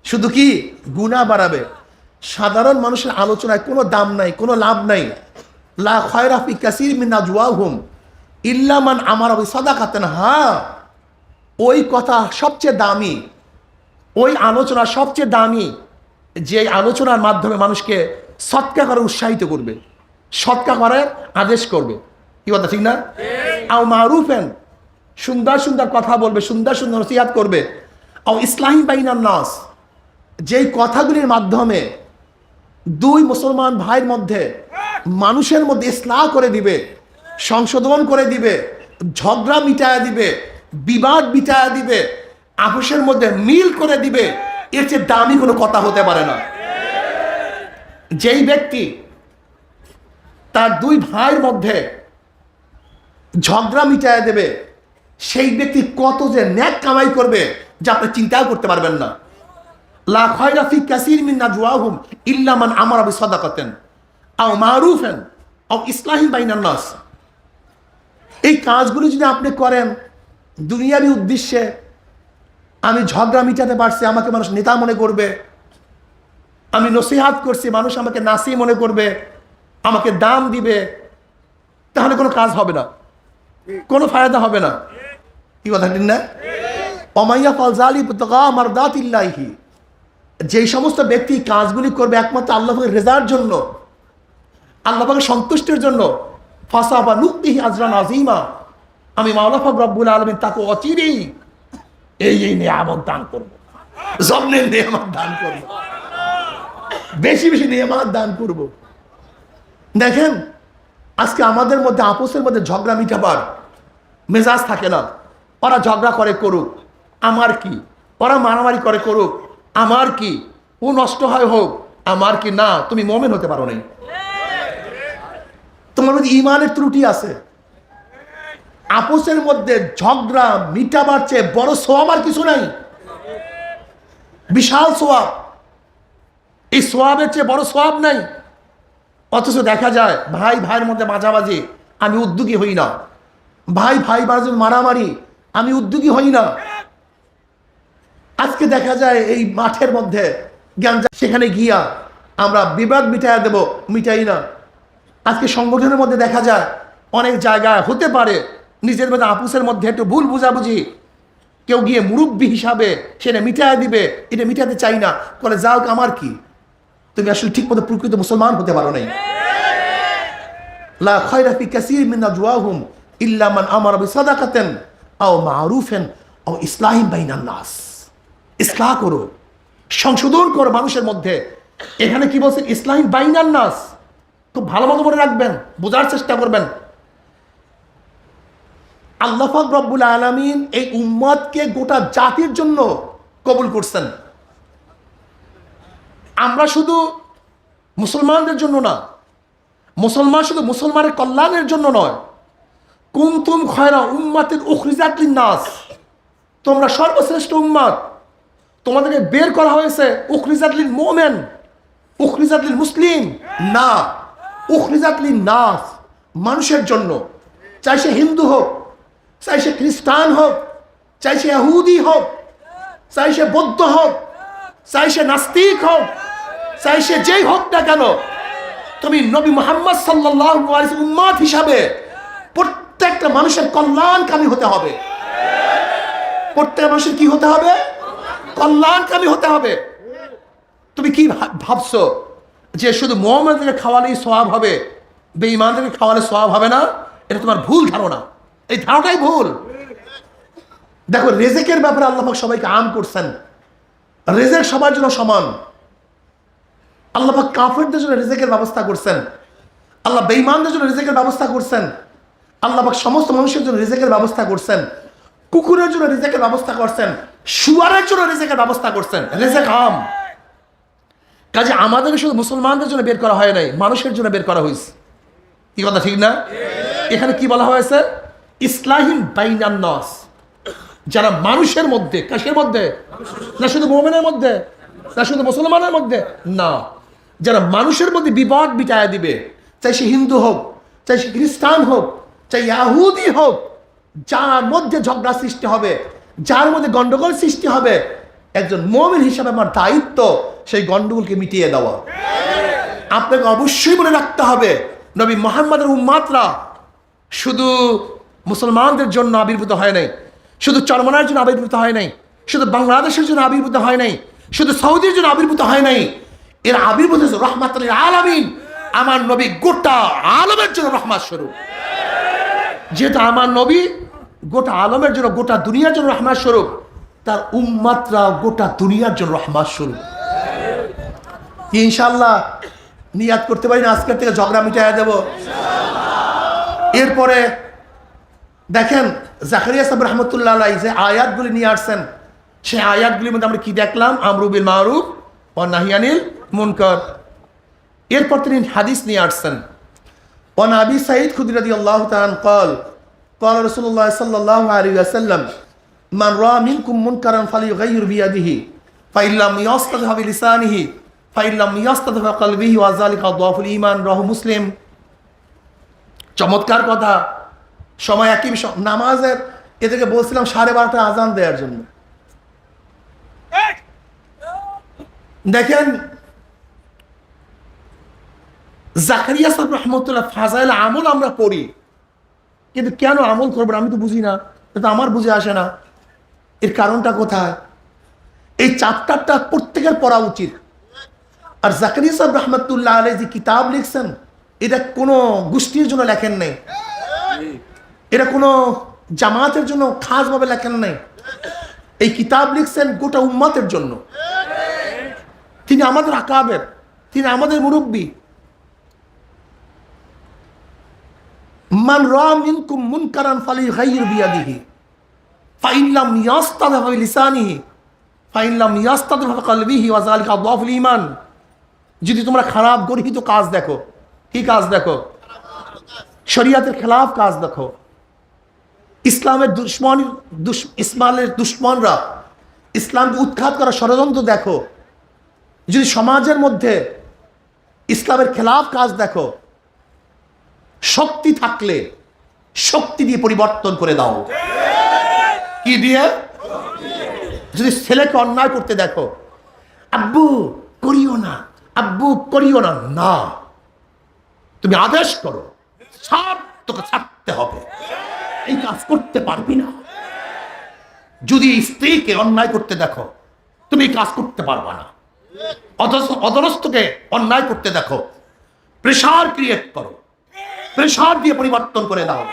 শুধু কি গুনাহ বাড়াবে। সাধারণ মানুষের আলোচনায় কোনো দাম নাই, কোনো লাভ নাই। লা খায়রা ফি কাসীরিন মিন নাজওয়াহুম ইল্লা মান আমারা বিসাদাকাতিন। হ্যাঁ, ওই কথা সবচেয়ে দামি, ওই আলোচনা সবচেয়ে দামি যে আলোচনার মাধ্যমে মানুষকে সৎকা করে উৎসাহিত করবে, সৎকা করার আদেশ করবে। কি কথা ঠিক না? আও মারুফেন, সুন্দর সুন্দর কথা বলবে, সুন্দর সুন্দর নসিহত করবে। আও ইসলাহি বাইনান নাস, যেই কথাগুলির মাধ্যমে দুই মুসলমান ভাইয়ের মধ্যে, মানুষের মধ্যে ইসলাহ করে দিবে, সংশোধন করে দিবে, ঝগড়া মিটায়া দিবে, বিবাদ মিটায়া দিবে, আপোষের মধ্যে মিল করে দিবে, এর চেয়ে দামি কোনো কথা হতে পারে না। যেই ব্যক্তি তার দুই ভাইয়ের মধ্যে ঝগড়া মিটায়া দেবে, সেই ব্যক্তি কত যে নেক কামাই করবে যা আপনি চিন্তাও করতে পারবেন না। লা খায়রা ফি কাসীরিন মিন নাজওয়াহুম ইল্লা মান আমারা বিসাদাকাতিন আও মারুফিন আও ইসলাহিন বাইনান নাস। এই কাজগুলো যদি আপনি করেন দুনিয়াবি উদ্দেশ্যে, আমি ঝগড়া মিটাতে পারছি, আমাকে মানুষ নেতা মনে করবে, আমি নসিহাত করছি, মানুষ আমাকে নাসি মনে করবে, আমাকে দাম দিবে, তাহলে কোনো কাজ হবে না, কোনো ফায়দা হবে না। কি কথা ঠিক না? ওমাইয়া ফাল যালিকা ইবতিগা মারদাতিল্লাহি, যেই সমস্ত ব্যক্তি কাজগুলি করবে একমাত্র আল্লাহ পাকের রেজার জন্য, আল্লাহ পাকের সন্তুষ্টির জন্য, ফাসাওফা নু'তিহি আজরান আযীমা, আমি মাওলা পাক রব্বুল আলামিন তাকে অচিরেই এই নিয়ামত দান করব, জমনের নিয়ামত দান করব, বেশি বেশি নিয়ামত দান করব। দেখেন, আজকে আমাদের মধ্যে আপোসের মধ্যে ঝগড়া মিটাবার মেজাজ থাকে না। ওরা ঝগড়া করে করুক, আমার কি, ওরা মারামারি করে করুক, আমার কি, ও নষ্ট হয় হোক, আমার কি। না, তুমি মুমিন হতে পারো নাই, তোমার মধ্যে ঈমানের ত্রুটি আছে। আপোসের মধ্যে ঝগড়া মিটাবার চেয়ে বড় সওয়াব আর কিছু নাই, বিশাল সওয়াব, এই সওয়াবের চেয়ে বড় সওয়াব নাই। অথচ দেখা যায় ভাই ভাইয়ের মধ্যে মাঝামাঝি, আমি উদ্যোগী হই না, ভাই ভাই মারামারি, আমি উদ্যোগী হই না। আজকে দেখা যায় এই মাঠের মধ্যে সেখানে গিয়া আমরা বিবাদ মিটাইয়া দেব, মিটাই না। আজকে সংগঠনের মধ্যে দেখা যায় অনেক জায়গায় হতে পারে নিজের মধ্যে আপুসের মধ্যে একটু ভুল বুঝাবুঝি, কেউ গিয়ে মুরব্বী হিসাবে সেটা মিটাইয়া দিবে, এটা মিটাতে চাই না, বলে যাও আমার কি, তুমি আসলে ঠিক মতো প্রকৃত মুসলমান হতে পারো নাই। লা খায়রা ফি কাসীরিন মিন নাজওয়াহুম ইল্লা মান আমারা বিসাদাকাতিন আও মারুফিন আও ইসলাহিন বাইনান নাস। ইসলাহ করো, সংশোধন করো মানুষের মধ্যে। এখানে কি বলছেন? ইসলাহিন বাইনান নাস। খুব ভালো মতো মনে রাখবেন, বোঝার চেষ্টা করবেন। আল্লাহ পাক রব্বুল আলামিন এই উম্মতকে গোটা জাতির জন্য কবুল করছেন। আমরা শুধু মুসলমানদের জন্য না, মুসলমান শুধু মুসলমানের কল্যাণের জন্য নয়। কুনতুম খায়রা উম্মাতিন উখরিজাত লিন-নাস, তোমরা সর্বশ্রেষ্ঠ উম্মত, তোমাদেরকে বের করা হয়েছে উখরিজাত লিল মুমিন, উখরিজাত লিল মুসলিম না, উখরিজাত লিন-নাস, মানুষের জন্য। চাই সে হিন্দু হোক, চাই সে খ্রিস্টান হোক, চাই সে ইহুদি হোক, চাই সে বৌদ্ধ হোক, চাই সে নাস্তিক হোক, চাই সে যেই হোক না কেন, তুমি নবী মুহাম্মদ সাল্লাল্লাহু আলাইহি ওয়াসাল্লাম উম্মত হিসাবে প্রত্যেকটা মানুষের কল্যাণকামী হতে হবে। প্রত্যেকটা মানুষের কি হতে হবে? কল্যাণকামী হতে হবে। তুমি কি ভাবছো যে শুধু মুমিনদেরকে খাওয়ালেই সওয়াব হবে, বেঈমানদেরকে খাওয়ালে সওয়াব হবে না, এটা তোমার ভুল ধারণা। এই ধারণাটাই ভুল। দেখো, রিজিকের ব্যাপারে আল্লাহ পাক সবাইকে আম করছেন। রিজিক সবার জন্য সমান। আল্লাহ পাক কাফেরদের জন্য রিজিকের ব্যবস্থা করছেন, আল্লাহ বেঈমানদের জন্য রিজিকের ব্যবস্থা করছেন, আল্লাহ পাক সমস্ত মানুষের জন্য রিজিকের ব্যবস্থা করছেন। কুকুরের জন্য রিজিকের ব্যবস্থা করছেন, শুয়ারের জন্য রিজিকের ব্যবস্থা করছেন। রিজিক আম। কাজে আমাদেরকে শুধু মুসলমানদের জন্য বের করা হয় নাই, মানুষের জন্য বের করা হয়েছে। কি কথা ঠিক না? এখানে কি বলা হয়েছে? ইসলাহিম বাইনান নাস, যারা মানুষের মধ্যে, কাশের মধ্যে? না শুধু মুমিনের মধ্যে, না শুধু মুসলমানের মধ্যে, না, যারা মানুষের মধ্যে বিবাদ মিটায়া দিবে, চাই সে হিন্দু হোক, চাই সে খ্রিস্টান হোক, চাই ইহুদি হোক, যার মধ্যে ঝগড়া সৃষ্টি হবে, যার মধ্যে গন্ডগোল সৃষ্টি হবে, একজন মুমিন হিসাবে আমার দায়িত্ব সেই গন্ডগোলকে মিটিয়ে দেওয়া। আপনাকে অবশ্যই মনে রাখতে হবে, নবী মুহাম্মদের উম্মাতরা শুধু মুসলমানদের জন্য আবির্ভূত হয় নাই, শুধু চরমনার জন্য আবির্ভূত হয় নাই, শুধু বাংলাদেশের জন্য আবির্ভূত হয় নাই, শুধু সৌদির জন্য আবির্ভূত হয় নাই। এর আবির্ভূত হয়েছে রহমাতুল আলামিন। আমার নবী গোটা আলমের জন্য রহমত স্বরূপ। যেহেতু আমার নবী গোটা আলমের জন্য, গোটা দুনিয়ার জন্য রহমত স্বরূপ, তার উম্মাতরা গোটা দুনিয়ার জন্য রহমত স্বরূপ। ইনশাআল্লাহ নিয়াত করতে পারি না আজকের থেকে ঝগড়া মিটাইয়া দেব। এরপরে দেখেন জাকারিয়া সাহেব রহমতুল্লাহ আলাইহি যে আয়াতগুলি নিয়ে আসছেন, সেই আয়াতগুলির মধ্যে আমরা কি দেখলাম? আমরু বিল মারুফ ওয়া নাহি আনিল মুনকার। এরপর তিনি হাদিস নিয়ে আসছেন। ওয়ান আবি সাঈদ খুদরি রাদিয়াল্লাহু তাআলা قال قال رسول الله صلى الله عليه وسلم من رأى منكم منكرا فليغير بيده فإن لم يستطع بلسانه فإن لم يستطع بقلبه وذلك ضعف الإيمان রাহু মুসলিম। চমৎকার কথা। সময় একই নামাজের, এদেরকে বলছিলাম 12:30 আজান দেওয়ার জন্য। দেখেন জাকারিয়া সাহেব রহমতুল্লাহ ফাজাইল আমল আমরা পড়ি, কিন্তু কেন আমল করবো আমি তো বুঝি না, এটা আমার বুঝে আসে না। এর কারণটা কোথায়? এই চ্যাপ্টারটা প্রত্যেকের পড়া উচিত। আর জাকারিয়া সাহেব রহমতুল্লাহ আলাইহি যে কিতাব লিখছেন, এটা কোনো গোষ্ঠীর জন্য লেখেন নাই, এটা কোনো জামাতের জন্য খাসভাবে লেখেন নাই। এই কিতাব লিখছেন গোটা উম্মতের জন্য। তিনি আমাদের আকাবের, তিনি আমাদের মুরব্বী। মান রা মিনকুম মুনকারান ফালিগাইর বিয়াদিহি ফাইন লাম ইয়াস্তাদি বিলিসানিহি ফাইন লাম ইয়াস্তাদি বিকলবিহি ওয়া যালিকা আযআফুল ঈমান। যদি তোমরা খারাপ গর্হিত কাজ দেখো, কি কাজ দেখো? শরীয়তের খেলাফ কাজ দেখো, ইসলামের ইসলামের দুশ্মনরা ইসলামকে উৎখাত করার ষড়যন্ত্র দেখো, যদি সমাজের মধ্যে ইসলামের খেলাফ কাজ দেখো, শক্তি থাকলে শক্তি দিয়ে পরিবর্তন করে দাও। কি দিয়ে? যদি ছেলেকে অন্যায় করতে দেখো, আব্বু করিও না, আব্বু করিও না, না, তুমি আদেশ করো, ছাড়, তোকে ছাড়তে হবে, এই কাজ করতে পারবি না। যদি স্ত্রীকে অন্যায় করতে দেখো, তুমি এই কাজ করতে পারবা না। অধরস্থকে অন্যায় করতে দেখো, প্রেসার ক্রিয়েট করো, প্রেসার দিয়ে পরিবর্তন করে দাও।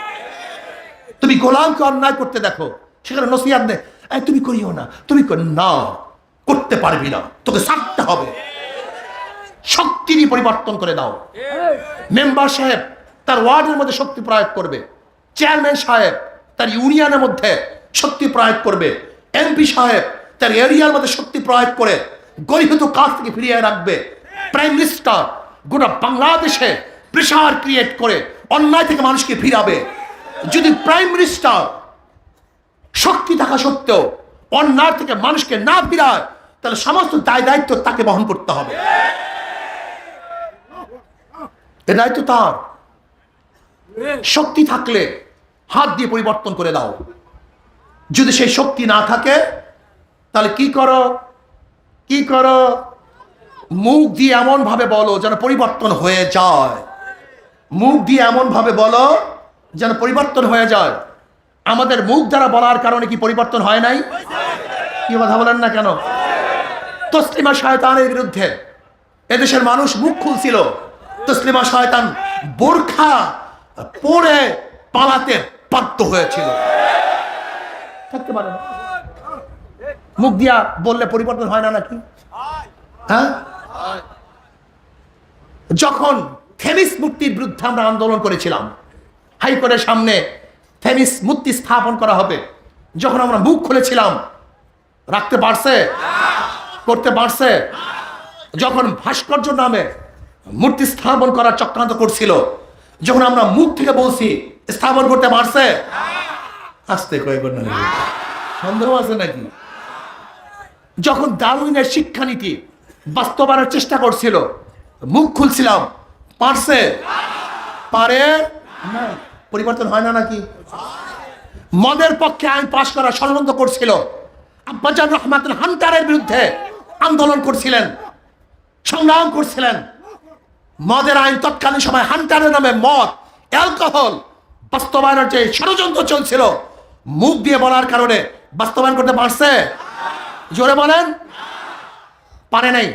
তুমি গোলামকে অন্যায় করতে দেখো, সেখানে নসিহত দে, তুমি করিও না, তুমি না, করতে পারবি না, তোকে ছাড়তে হবে। শক্তি দিয়ে পরিবর্তন করে দাও। মেম্বার সাহেব তার ওয়ার্ডের মধ্যে শক্তি প্রয়োগ করবে, চেয়ারম্যান সাহেব তার ইউনিয়নের মধ্যে শক্তি প্রয়োগ করবে, এমপি সাহেব তার এরিয়ার মধ্যে শক্তি প্রয়োগ করে গরিহীত কাজ থেকে ফিরিয়ে রাখবে। প্রাইম মিনিস্টার গোটা বাংলাদেশে প্রেসার ক্রিয়েট করে অন্যায় থেকে মানুষকে ফিরাবে। যদি প্রাইম মিনিস্টার শক্তি থাকা সত্ত্বেও অন্যায় থেকে মানুষকে না ফিরায়, তাহলে সমস্ত দায় দায়িত্ব তাকে বহন করতে হবে। এ দায়িত্ব তার। শক্তি থাকলে হাত দিয়ে পরিবর্তন করে দাও। যদি সেই শক্তি না থাকে, তাহলে কি করো? কি করো? মুখ দিয়ে এমন ভাবে বলো যেন পরিবর্তন হয়ে যায়। মুখ দিয়ে এমন ভাবে বলো যেন পরিবর্তন হয়ে যায়। আমাদের মুখ দ্বারা বলার কারণে কি পরিবর্তন হয় নাই? কি কথা বলেন না কেন? তসলিমা শয়তানের বিরুদ্ধে এদেশের মানুষ মুখ খুলছিল, তসলিমা শয়তান বোরখা পরে পালাতে বাধ্য হয়েছিল। থাকতে পারে না, মুখ দিয়া বললে পরিবর্তন হয় না নাকি? হ্যাঁ, যখন থেমিস মূর্তির বিরুদ্ধে আমরা আন্দোলন করেছিলাম, হাইকোর্টের সামনে থেমিস মূর্তি স্থাপন করা হবে, যখন আমরা মুখ খুলেছিলাম, রাখতে পারছে? করতে পারছে? যখন ভাস্কর্য নামে মূর্তি স্থাপন করার চক্রান্ত করছিল, যখন আমরা মুখ থেকে বলছি, স্থাপন করতে পারছে? আসতে কয়েকবার না, সন্দেহ আছে নাকি? যখন ডারউইনের শিক্ষানীতি বাস্তবায়নের চেষ্টা করছিল, মুখ খুলছিলাম, পারছে? পারে না। পরিবর্তন হয় না নাকি? মদের পক্ষে আইন পাশ করার ষড়যন্ত্র করছিল, আব্বাজান রহমাতুল হান্টারের বিরুদ্ধে আন্দোলন করছিলেন, সংগ্রাম করছিলেন। মদের আইন তৎকালীন সময় হান্টারের নামে মদ, অ্যালকোহল বাস্তবায়নের যে ষড়যন্ত্র চলছিল, মুখ দিয়ে বলার কারণে বাস্তবায়ন করতে পারছে? জোরে বলেন, পারে নাই।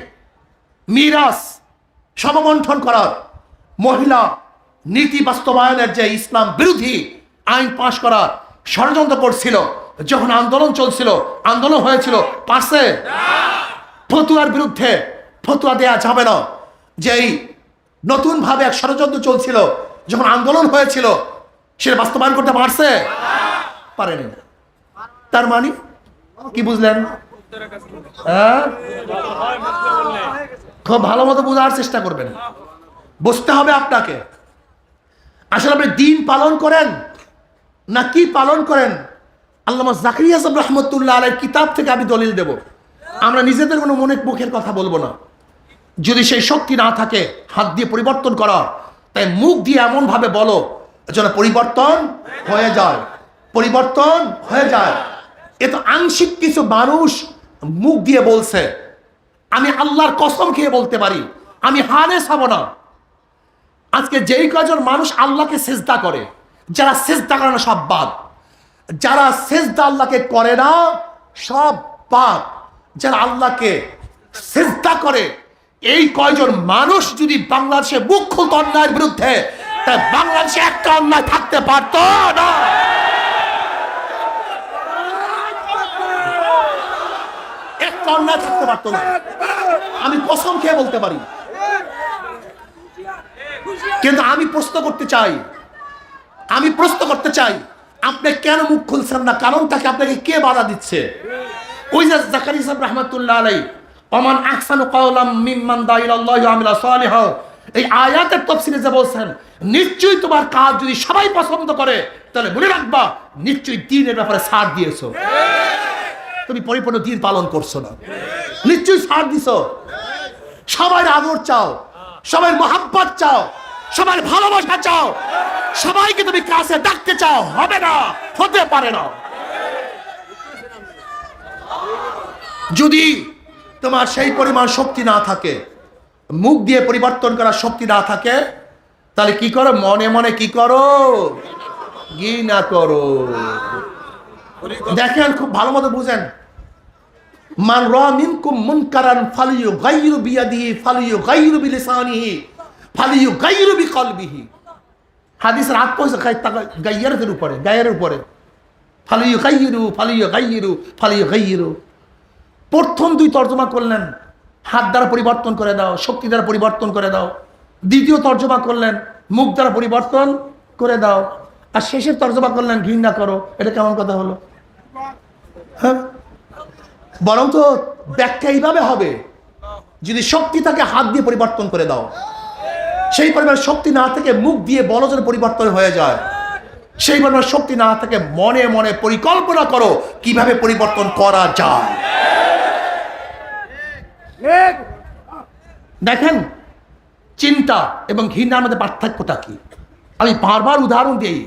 মিরাস সমবন্টন করার, মহিলা নীতি বাস্তবায়নের যে ইসলাম বিরোধী আইন পাশ করার ষড়যন্ত্র করছিল, যখন আন্দোলন চলছিল, আন্দোলন হয়েছিল, পারছে? ফতুয়ার বিরুদ্ধে ফতুয়া দেয়া যাবে না, যেই নতুন ভাবে এক ষড়যন্ত্র চলছিল, যখন আন্দোলন হয়েছিল, সেটা বাস্তবায়ন করতে পারছে? পারেনি। তার মানে কি বুঝলেন? খুব ভালো মতো বোঝার চেষ্টা করবেন, বুঝতে হবে আপনাকে। আসলে আপনি দিন পালন করেন না কি পালন করেন? আল্লামা জাকারিয়া সাহেব রহমতুল্লাহ আলাইহির কিতাব থেকে আমি দলিল দেব। আমরা নিজেদের কোনো মুখের কথা বলবো না। যদি সেই শক্তি না থাকে হাত দিয়ে পরিবর্তন করা, তাই মুখ দিয়ে এমন ভাবে বলো যেন পরিবর্তন হয়ে যায়, পরিবর্তন হয়ে যায়। এ তো আংশিক কিছু মানুষ মুখ দিয়ে বলছে। আমি আল্লাহর কসম খেয়ে বলতে পারি, আমি হানেস হব না। আজকে যেই কজন মানুষ আল্লাহকে সিজদা করে, যারা সিজদা করে না সব বাদ, যারা সিজদা আল্লাহকে করে না সব বাদ, যারা আল্লাহকে সিজদা করে, এই কয়জন মানুষ যদি বাংলাদেশে মুখ খুলতো অন্যায়ের বিরুদ্ধে, তাই বাংলাদেশে একটা অন্যায় থাকতে পারত না। একটা অন্যায় থাকতে পারতো না, আমি কসম খেয়ে বলতে পারি। কিন্তু আমি প্রশ্ন করতে চাই, আপনি কেন মুখ খুলছেন না? কারণটাকে আপনাকে কে বাধা দিচ্ছে? ওই যে জাকারিয়া সাহেব রাহমাতুল্লাহ আলাইহি ওমান আহসানু কাওলাম মিম্মান দা ইলাল্লাহি ওয়া আমিলা সালিহা, এই আয়াতের তাফসীরে যে বলছেন, নিশ্চয়ই তোমার কাজ যদি সবাই পছন্দ করে, তাহলে মনে রাখবা নিশ্চয়ই দ্বীনের ব্যাপারে ছাড় দিয়েছো, তুমি পরিপূর্ণ দ্বীন পালন করছো না, নিশ্চয়ই ছাড় দিছো। সবাই আদর চাও, সবাই মহাব্বত চাও, সবাই ভালোবাসা চাও, সবাইকে তুমি কাছে ডাকতে চাও, হবে না, হতে পারে না। যদি তোমার সেই পরিমাণ শক্তি না থাকে, মুখ দিয়ে পরিবর্তন করার শক্তি না থাকে, তাহলে কি করো? মনে মনে কি করো? ঘৃণা করো। দেখেন, খুব ভালো মতো বুঝেন। মান রা মিনকুম মুনকারান ফালিয়ুগাইয়িরু বিয়াদিহি ফালিয়ুগাইয়িরু বিলিসানিহি ফালিয়ুগাইয়িরু বিকলবিহি। হাদিসের আট পয়সা গাইয়ারের উপরে, গায়ের উপরে ফালিয়ুগাইয়িরু। প্রথম দুই তর্জমা করলেন হাত দ্বারা পরিবর্তন করে দাও, শক্তি দ্বারা পরিবর্তন করে দাও। দ্বিতীয় তর্জমা করলেন মুখ দ্বারা পরিবর্তন করে দাও। আর শেষের তর্জমা করলেন ঘৃণা করো। এটা কেমন কথা হলো? হ্যাঁ, বরং তো ব্যাখ্যা এইভাবে হবে, যদি শক্তি থাকে হাত দিয়ে পরিবর্তন করে দাও, সেই পরিমাণ শক্তি না থেকে মুখ দিয়ে বলো যেন পরিবর্তন হয়ে যায়। সেই পরিমাণ শক্তি না থেকে মনে মনে পরিকল্পনা করো কিভাবে পরিবর্তন করা যায়। দেখেন, চিন্তা এবং ঘৃণার মধ্যে পার্থক্যটা কি? আমি বারবার উদাহরণ দিই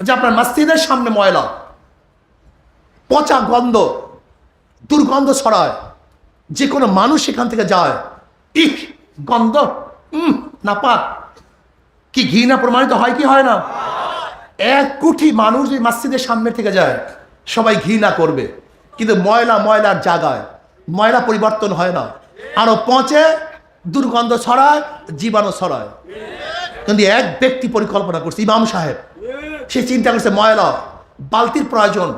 যে আপনার মসজিদের সামনে ময়লা, পচা গন্ধ, দুর্গন্ধ ছড়ায়, যে কোনো মানুষ সেখান থেকে যায়, ইহ গন্ধ, নাপাক, কি ঘৃণা প্রমাণিত হয় কি হয় না? এক কোটি মানুষ এই মসজিদের সামনে থেকে যায়, সবাই ঘৃণা করবে। কিন্তু ময়লার জায়গায় ময়লা পরিবর্তন হয় না, আরো পচে দুর্গন্ধ ছড়ায়, জীবাণু ছড়ায়। কিন্তু এক ব্যক্তি পরিকল্পনা করছে, ইমাম সাহেব, সে চিন্তা করছে ময়লা, বালতির প্রয়োজন,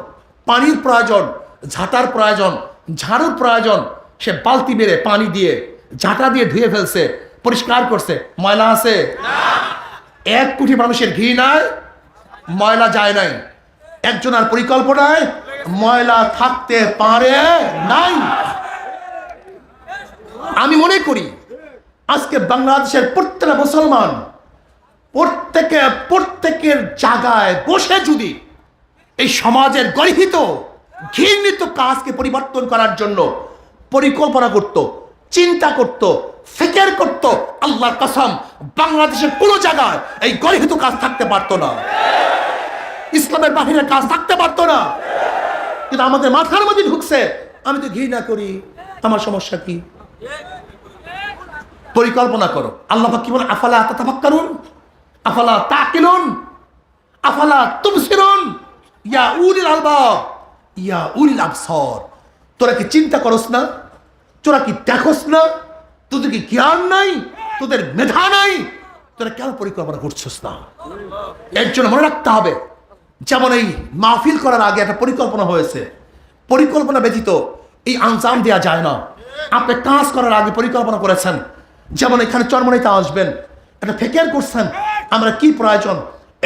পানির প্রয়োজন, ঝাঁটার প্রয়োজন, ঝাড়ুর প্রয়োজন। সে বালতি বেড়ে পানি দিয়ে ঝাঁটা দিয়ে ধুয়ে ফেলছে, পরিষ্কার করছে। ময়লা আছে? এক কোটি মানুষের ঘৃণায় ময়লা যায় নাই, একজনের পরিকল্পনায় ময়লা থাকতে পারে নাই। আমি মনে করি আজকে বাংলাদেশের প্রত্যেকটা মুসলমান প্রত্যেকের জায়গায় বসে যদি এই সমাজের গর্হিত ঘৃণিত কাজকে পরিবর্তন করার জন্য পরিকল্পনা করত, চিন্তা করত, ফিকির করত, আল্লাহর কসম বাংলাদেশের কোনো জায়গায় এই গর্হিত কাজ থাকতে পারতো না, ইসলামের বাহিরের কাজ থাকতে পারতো না। কিন্তু আমাদের মাথার মধ্যে ঢুকছে, আমি তো ঘৃণা করি, আমার সমস্যা কি? পরিকল্পনা করো। আল্লাহ পাক কি বলেন? আফালা তাতাফাক্কারুন, আফালা তাকিলুন, আফালা তুবসিরুন ইয়া উলিল আলবাব ইয়া উলিল আবসার। তোরা কি চিন্তা করস না? তোরা কি দেখোস না? তোদের কি জ্ঞান নাই? তোদের মেধা নাই? তোরা কেন পরিকল্পনা করছিস না? এর জন্য মনে রাখতে হবে, যেমন এই মাহফিল করার আগে একটা পরিকল্পনা হয়েছে, পরিকল্পনা ব্যতীত এই আঞ্জাম দেওয়া যায় না। আপনি কাজ করার আগে পরিকল্পনা করেছেন, যেমন এখানে চরমনাইতে আসবেন, একটা ফিকির করছেন আমরা কি প্রয়োজন,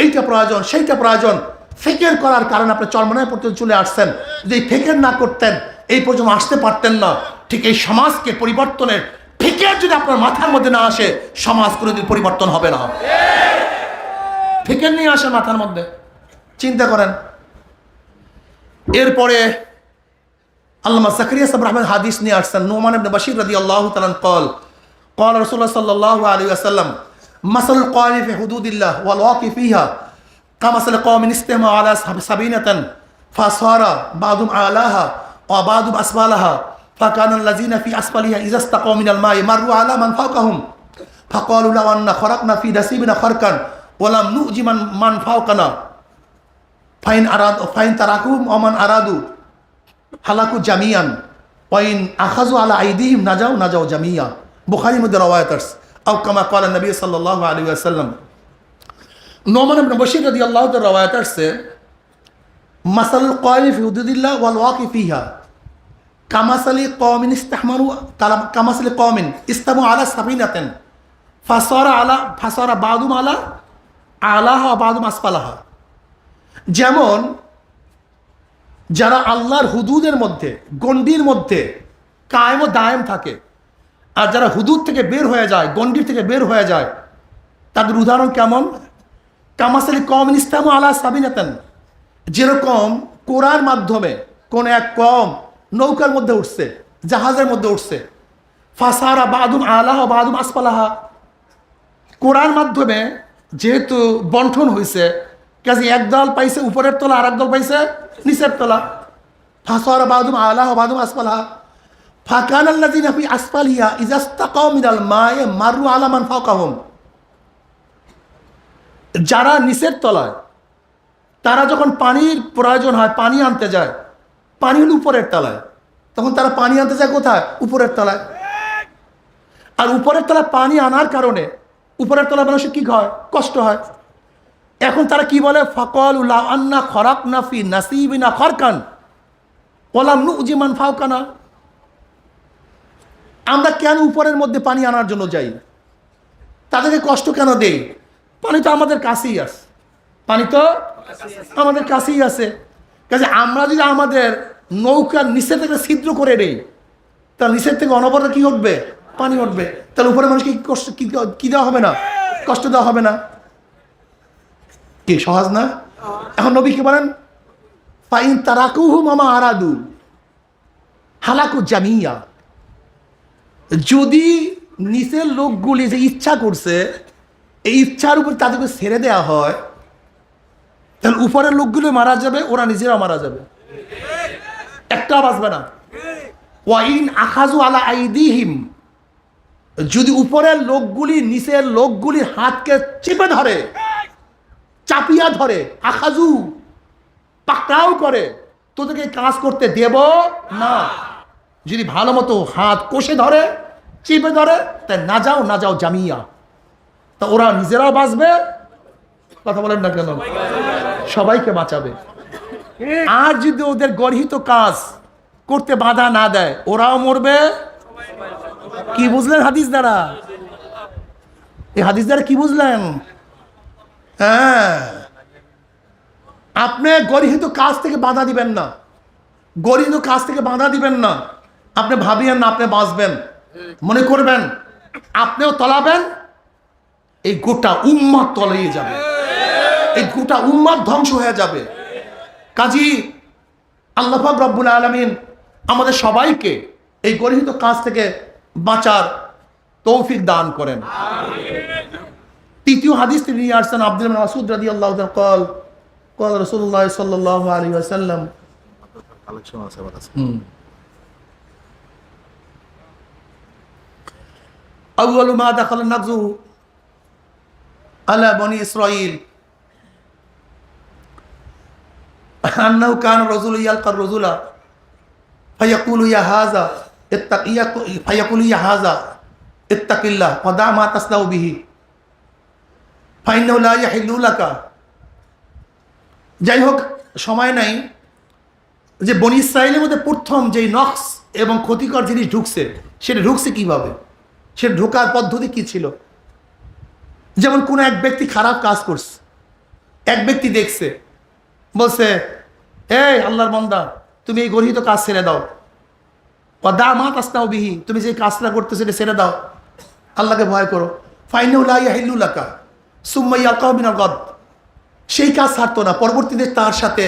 এইটা প্রয়োজন, সেইটা প্রয়োজন। ফিকির করার কারণে আপনি চরমনাই পর্যন্ত চলে আসছেন। যদি ফিকির না করতেন এই পর্যন্ত আসতে পারতেন না। ঠিক এই সমাজকে পরিবর্তনের ফিকির যদি আপনার মাথার মধ্যে না আসে, সমাজ কোনোদিন পরিবর্তন হবে না। ফিকির নিয়ে আসে মাথার মধ্যে, চিন্তা করেন। এরপরে আল্লামা জাকারিয়া সাহেব রহমান হাদিস নিয়ে আসছেন, নুমান ইবনে বাশির রাদিয়াল্লাহু তাআলা قال قال رسول الله صلى الله عليه وسلم مثل القائم في حدود الله والواقف فيها كمثل قوم استمع على سبينة فصار بعضهم أعلاها وبعضهم أسفلها فكان الذين في أسفلها إذا استقوا من الماء مروا على من فوقهم فقالوا لو أن خرقنا في نصيبنا خرقا ولم نؤج من فوقنا ফাইন তারাকুম ওমান আরাদু হালাকু জামিয়ান ওয়াইন আখাযু আলা আইদিহিম নাজাউ জামিয়া। বুখারীর মধ্যে রওয়ায়াত আছে। আও কামা ক্বালা নবী সাল্লাল্লাহু আলাইহি ওয়াসাল্লাম। নুমান ইবনে বাশির রাদিয়াল্লাহু তাআলা রওয়ায়াত আছে, মাসালুল কায়মি ফি হুদুদিল্লাহ ওয়াল ওয়াকি ফিহা কামাসালি কওমিন ইস্তাহমারু কামাসালি কওমিন ইস্তামু আলা সাবিনাতিন ফাসারা বাদুম আলা আলাহা ওয়া বাদুম আসফালাহা। যেমন যারা আল্লাহর হুদুদের মধ্যে, গণ্ডির মধ্যে কায়েম ও দায়েম থাকে, আর যারা হুদুদ থেকে বের হয়ে যায়, গণ্ডির থেকে বের হয়ে যায়, তাদের উদাহরণ কেমন? কামাসালি কওমিন ইস্তামু আলা সাবিনাতান, যেরকম কোরআন মাধ্যমে কোন এক কম নৌকার মধ্যে উঠছে, জাহাজের মধ্যে উঠছে, ফাসারা বাদুম আলাহা বাদুম আসফালাহা। কোরআন মাধ্যমে যেহেতু বন্টন হয়েছে, কাজে এক দল পাইছে উপরের তলা, আর এক দল পাইছে নিচের তলা। ফাসারা বাদুম আলাহা বাদুম আসফালাহা ফাকানাল্লাযিনা ফি আসফালিহা ইযা ইসতাকাউ মিনাল মায়ে মারু আলা মান ফাওকাহুম। যারা নিচের তলায়, তারা যখন পানির প্রয়োজন হয়, পানি আনতে যায়, পানি হলো উপরের তলায়, তখন তারা পানি আনতে যায় কোথায়? উপরের তলায়। আর উপরের তলায় পানি আনার কারণে উপরের তলায় মানুষের কি হয়? কষ্ট হয়। এখন তারা কি বলে? ফাকালু লা আন্না খরাকনা ফি নাসিবিনা খরকান ওয়ালাম নুজি মান ফাওকানা। আমরা কেন উপরের মধ্যে পানি আনার জন্য যাই? তাদেরকে কষ্ট কেন দেই? পানি তো আমাদের কাছেই আছে, পানি তো আমাদের কাছেই আছে। কাজে আমরা যদি আমাদের নৌকার নিচে থেকে ছিদ্র করে নেই, তার নিচের থেকে অনবরত কি উঠবে? পানি উঠবে। তাহলে উপরে মানুষকে কষ্ট কি দেওয়া হবে না? কষ্ট দেওয়া হবে না? কি সহজ না? এখন নবী কি বলেন? ফাইন তারাকুহু মামা আরাদু হালাকু জামিয়া। যদি নিচের লোকগুলি যে ইচ্ছা করছে, এই ইচ্ছার উপর তাদেরকে ছেড়ে দেওয়া হয়, তাহলে উপরের লোকগুলো মারা যাবে, ওরা নিজেরা মারা যাবে, একটা বাঁচবে না। ওয়াইন আখাযু আলা আইদিহিম, যদি উপরের লোকগুলি নিচের লোকগুলির হাতকে চেপে ধরে, চাপিয়া ধরে, আখাযু পাকড়াও করে, তোদেরকে কাজ করতে দেব না। যদি ভালো মতো হাত কষে ধরে, চিপে ধরে, তাই না যাও জামিয়া। তা ওরা নিজেরাও বাঁচবে, কথা বলেন না কেন, সবাইকে বাঁচাবে। আর যদি ওদের গর্হিত কাজ করতে বাধা না দেয়, ওরাও মরবে। কি বুঝলেন হাদিস দ্বারা? এই হাদিস দ্বারা কি বুঝলেন? হ্যাঁ, আপনি গর্হিত কাজ থেকে বাধা দিবেন না, গর্হিত কাজ থেকে বাধা দিবেন না। আপনি ভাবিয়েন না আপনি বাঁচবেন, মনে করবেন আপনিও তলাবেন, এই গোটা উম্মাত তলিয়ে যাবে, এই গোটা উম্মাত ধ্বংস হয়ে যাবে। কাজী আল্লাহ পাক রব্বুল আলামিন আমাদের সবাইকে এই গর্হিত কাজ থেকে বাঁচার তৌফিক দান করেন। তৃতীয় হাদিস তিনি নিয়ে আসছেন আব্দুল্লাহ ইবনে মাসউদ রাদিয়াল্লাহু তাআলা قال قال رسول الله صلى الله عليه وسلم أول ما دخل النغز على بني إسرائيل أنه كان الرجل يلقى الرجل فيقول يا هذا اتق الله ودع ما تصنع به فإنه لا يحل لك। যাই হোক, সময় নাই, যে বনি ইসরাইলের মধ্যে প্রথম যেই নকশ এবং ক্ষতিকর জিনিস ঢুকছে, সেটা ঢুকছে কিভাবে, সেটা ঢোকার পদ্ধতি কি ছিল। যেমন কোনো এক ব্যক্তি খারাপ কাজ করছে, এক ব্যক্তি দেখছে, বলছে এই আল্লাহর বান্দা, তুমি এই গর্হিত কাজ ছেড়ে দাও, দা মা তাসনাউ বিহি, তুমি যে কাজটা করতেছো সেটা ছেড়ে দাও, আল্লাহকে ভয় করো। ফাইনাহু লা ইয়াহিল্লু লাকা সুম্মা ইয়াকাউ মিনাল গাদ, সেই কাজ ছাড়তো না, পরবর্তীতে তার সাথে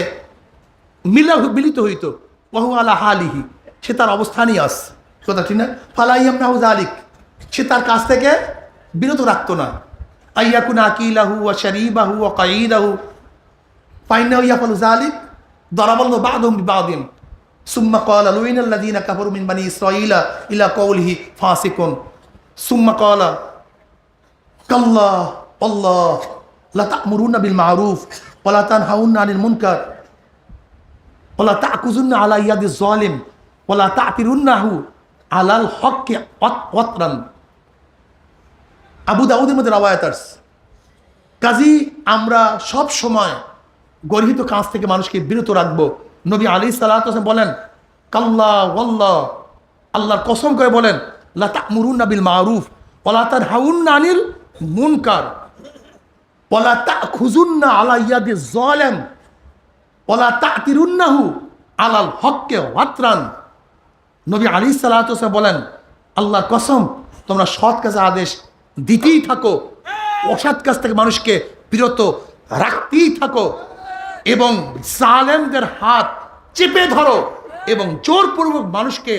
মিলিত হইতো, ওয়াহু আলা হালিহি, সে তার অবস্থানই আস, কথা ঠিক না। ফালা ইয়ামনাহু যালিক, সে তার কাছ থেকে বিরত রাখতো না। আইয়াকুনা আকিলাহু ওয়া শারিবাহু ওয়া কাঈদাহু ফাইনাহু ইয়াফালু যালিক দারাবাল্লাহু বা'দাহুম বিবা'দিন সুম্মা ক্বালা লুইনাল্লাযীনা কাফারু মিন বানি ইসরাঈলা ইলা কাওলিহি ফাসিকুন সুম্মা ক্বালা কাল্লা আল্লাহ লা তা'মুরুনা বিল মা'রুফ ওয়া লা তানহাউনা আনিল মুনকার ওয়া লা তা'কুযুনা আলা ইয়াদিজ যালিম ওয়া লা তা'তিরুন্নাহু আলাল হক্কি ওয়াতরান। আবু দাউদের মধ্যে রাওয়ায়াত আছে। কাজী আমরা সব সময় গর্হিত কাজ থেকে মানুষকে বিরত রাখবো। নবী আলাইহিস সালাতু ওয়াস সালাম বলেন কাল্লা ওয়াল্লাহ, আল্লাহর কসম করে বলেন, লা তা'মুরুনা বিল মা'রুফ ওয়া লা তানহাউনা আনিল মুনকার ওয়া লা তা'খুযুন্না আলা ইয়াদিজ যালিম ওয়া লা তা'তিরুন্নাহু আলাল হক্কি ওয়াতরান। নবী আলাইহিস সালাতু ওয়াস সালাম বলেন, আল্লাহর কসম, তোমরা সৎ কাজে আদেশ দিতেই থাকো, অসৎ কাজ থেকে মানুষকে বিরত রাখতেই থাকো, এবং জালেমদের হাত চেপে ধরো, এবং জোরপূর্বক মানুষকে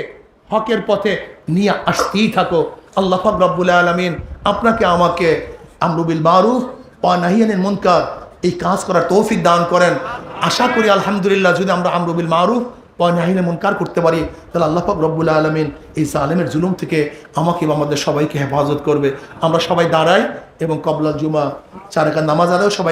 হকের পথে নিয়ে আসতেই থাকো। আল্লাহ পাক রব্বুল আলামিন আপনাকে আমাকে আমরু বিল মারুফ ওয়া নাহি আনিল মুনকার এই কাজ করার তৌফিক দান করেন। আশা করি আলহামদুলিল্লাহ যদি আমরা আমরু বিল মারুফ ওয়া নাহি আনিল মুনকার করতে পারি, তাহলে আল্লাহ পাক রব্বুল আলামিন এই জালেমের জুলুম থেকে আমাকে এবং আমাদের সবাইকে হেফাজত করবে। আমরা সবাই দাঁড়াই এবং কবলাল জুমা 4 রাকাত নামাজ আদায় সবাই